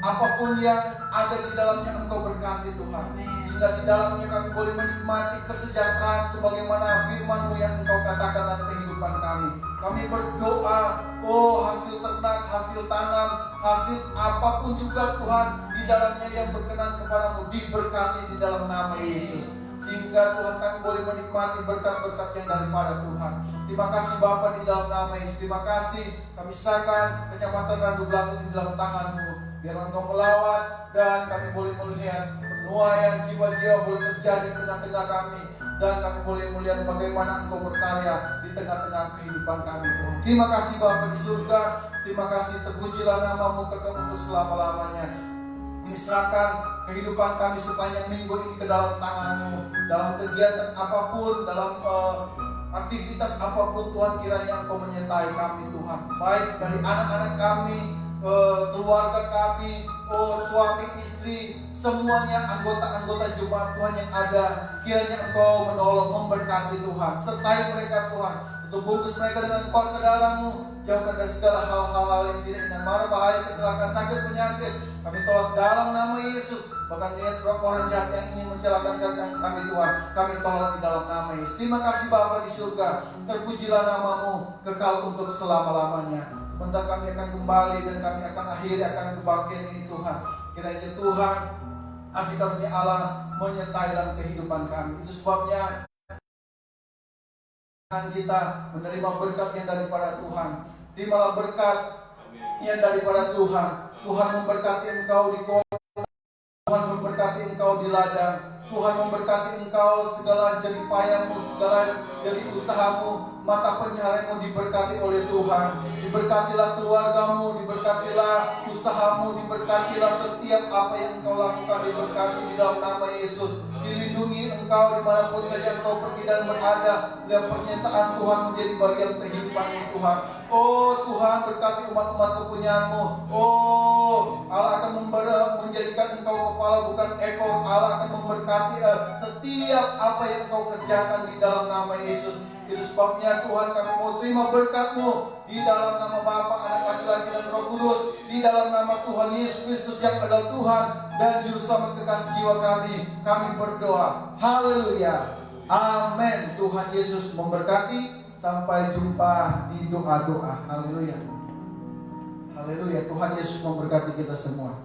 apapun yang ada di dalamnya, Engkau berkati Tuhan. Sehingga di dalamnya kami boleh menikmati kesejahteraan sebagaimana firman-Mu yang Engkau katakan dalam kehidupan kami. Kami berdoa, hasil ternak, hasil tanam, hasil apapun juga Tuhan, di dalamnya yang berkenan kepadamu, diberkati di dalam nama Yesus. Sehingga Tuhan kami boleh menikmati berkat-berkat yang daripada Tuhan. Terima kasih Bapa di dalam nama Yesus. Terima kasih kami serahkan Kecamatan Randu Belatung di dalam tangan-Mu. Biar Engkau melawat dan kami boleh melihat penuaian jiwa-jiwa boleh terjadi di tengah-tengah kami, dan kami boleh melihat bagaimana Engkau berkarya di tengah-tengah kehidupan kami Tuhan. Terima kasih Bapa di surga. Terima kasih, terpujilah nama-Mu kekal untuk selama-lamanya. Kami serahkan kehidupan kami sepanjang minggu ini ke dalam tangan-Mu. Dalam kegiatan apapun, dalam aktivitas apapun Tuhan, kiranya Engkau menyertai kami Tuhan. Baik dari anak-anak kami, keluarga kami, suami, istri, semuanya anggota-anggota jemaat Tuhan yang ada. Kiranya Engkau menolong, memberkati Tuhan. Sertai mereka Tuhan. Untuk bungkus mereka dengan kuasa darah-Mu. Jauhkan dari segala hal-hal yang tidak ingat, mara, bahaya, kecelakaan, sakit, penyakit. Kami tolak dalam nama Yesus. Bahkan niat orang jahat yang ingin mencelakakan kami Tuhan, kami tolak di dalam nama Yesus. Terima kasih Bapa di surga. Terpujilah nama-Mu kekal untuk selama-lamanya. Sebentar kami akan kembali dan kami akan akhiri akan kebahagiaan ini Tuhan. Kiranya Tuhan kasih karunia Allah menyertai dalam kehidupan kami. Itu sebabnya kita menerima berkat yang daripada Tuhan. Terimalah berkat yang daripada Tuhan. Tuhan memberkati engkau di kota, Tuhan memberkati engkau di ladang, Tuhan memberkati engkau segala jerih payahmu, segala jerih usahamu, mata pencaharianmu diberkati oleh Tuhan. Diberkatilah keluargamu, diberkatilah usahamu, diberkatilah setiap apa yang engkau lakukan, diberkati di dalam nama Yesus. Dilindungi engkau dimanapun saja engkau pergi dan berada, dan pernyataan Tuhan menjadi bagian kehidupanmu Tuhan. Oh Tuhan, berkati umat-umat kepunyaanmu. Oh Allah akan menjadikan engkau kepala bukan ekor. Allah akan memberkati setiap apa yang engkau kerjakan di dalam nama Yesus. Itu sebabnya Tuhan, kami mau terima berkat-Mu di dalam nama Bapa, Anak, Laki-laki dan Roh Kudus, di dalam nama Tuhan Yesus Kristus yang adalah Tuhan dan Juru Selamat kekasih jiwa kami. Kami berdoa. Haleluya. Amin. Tuhan Yesus memberkati. Sampai jumpa di doa-doa. Haleluya. Haleluya. Tuhan Yesus memberkati kita semua.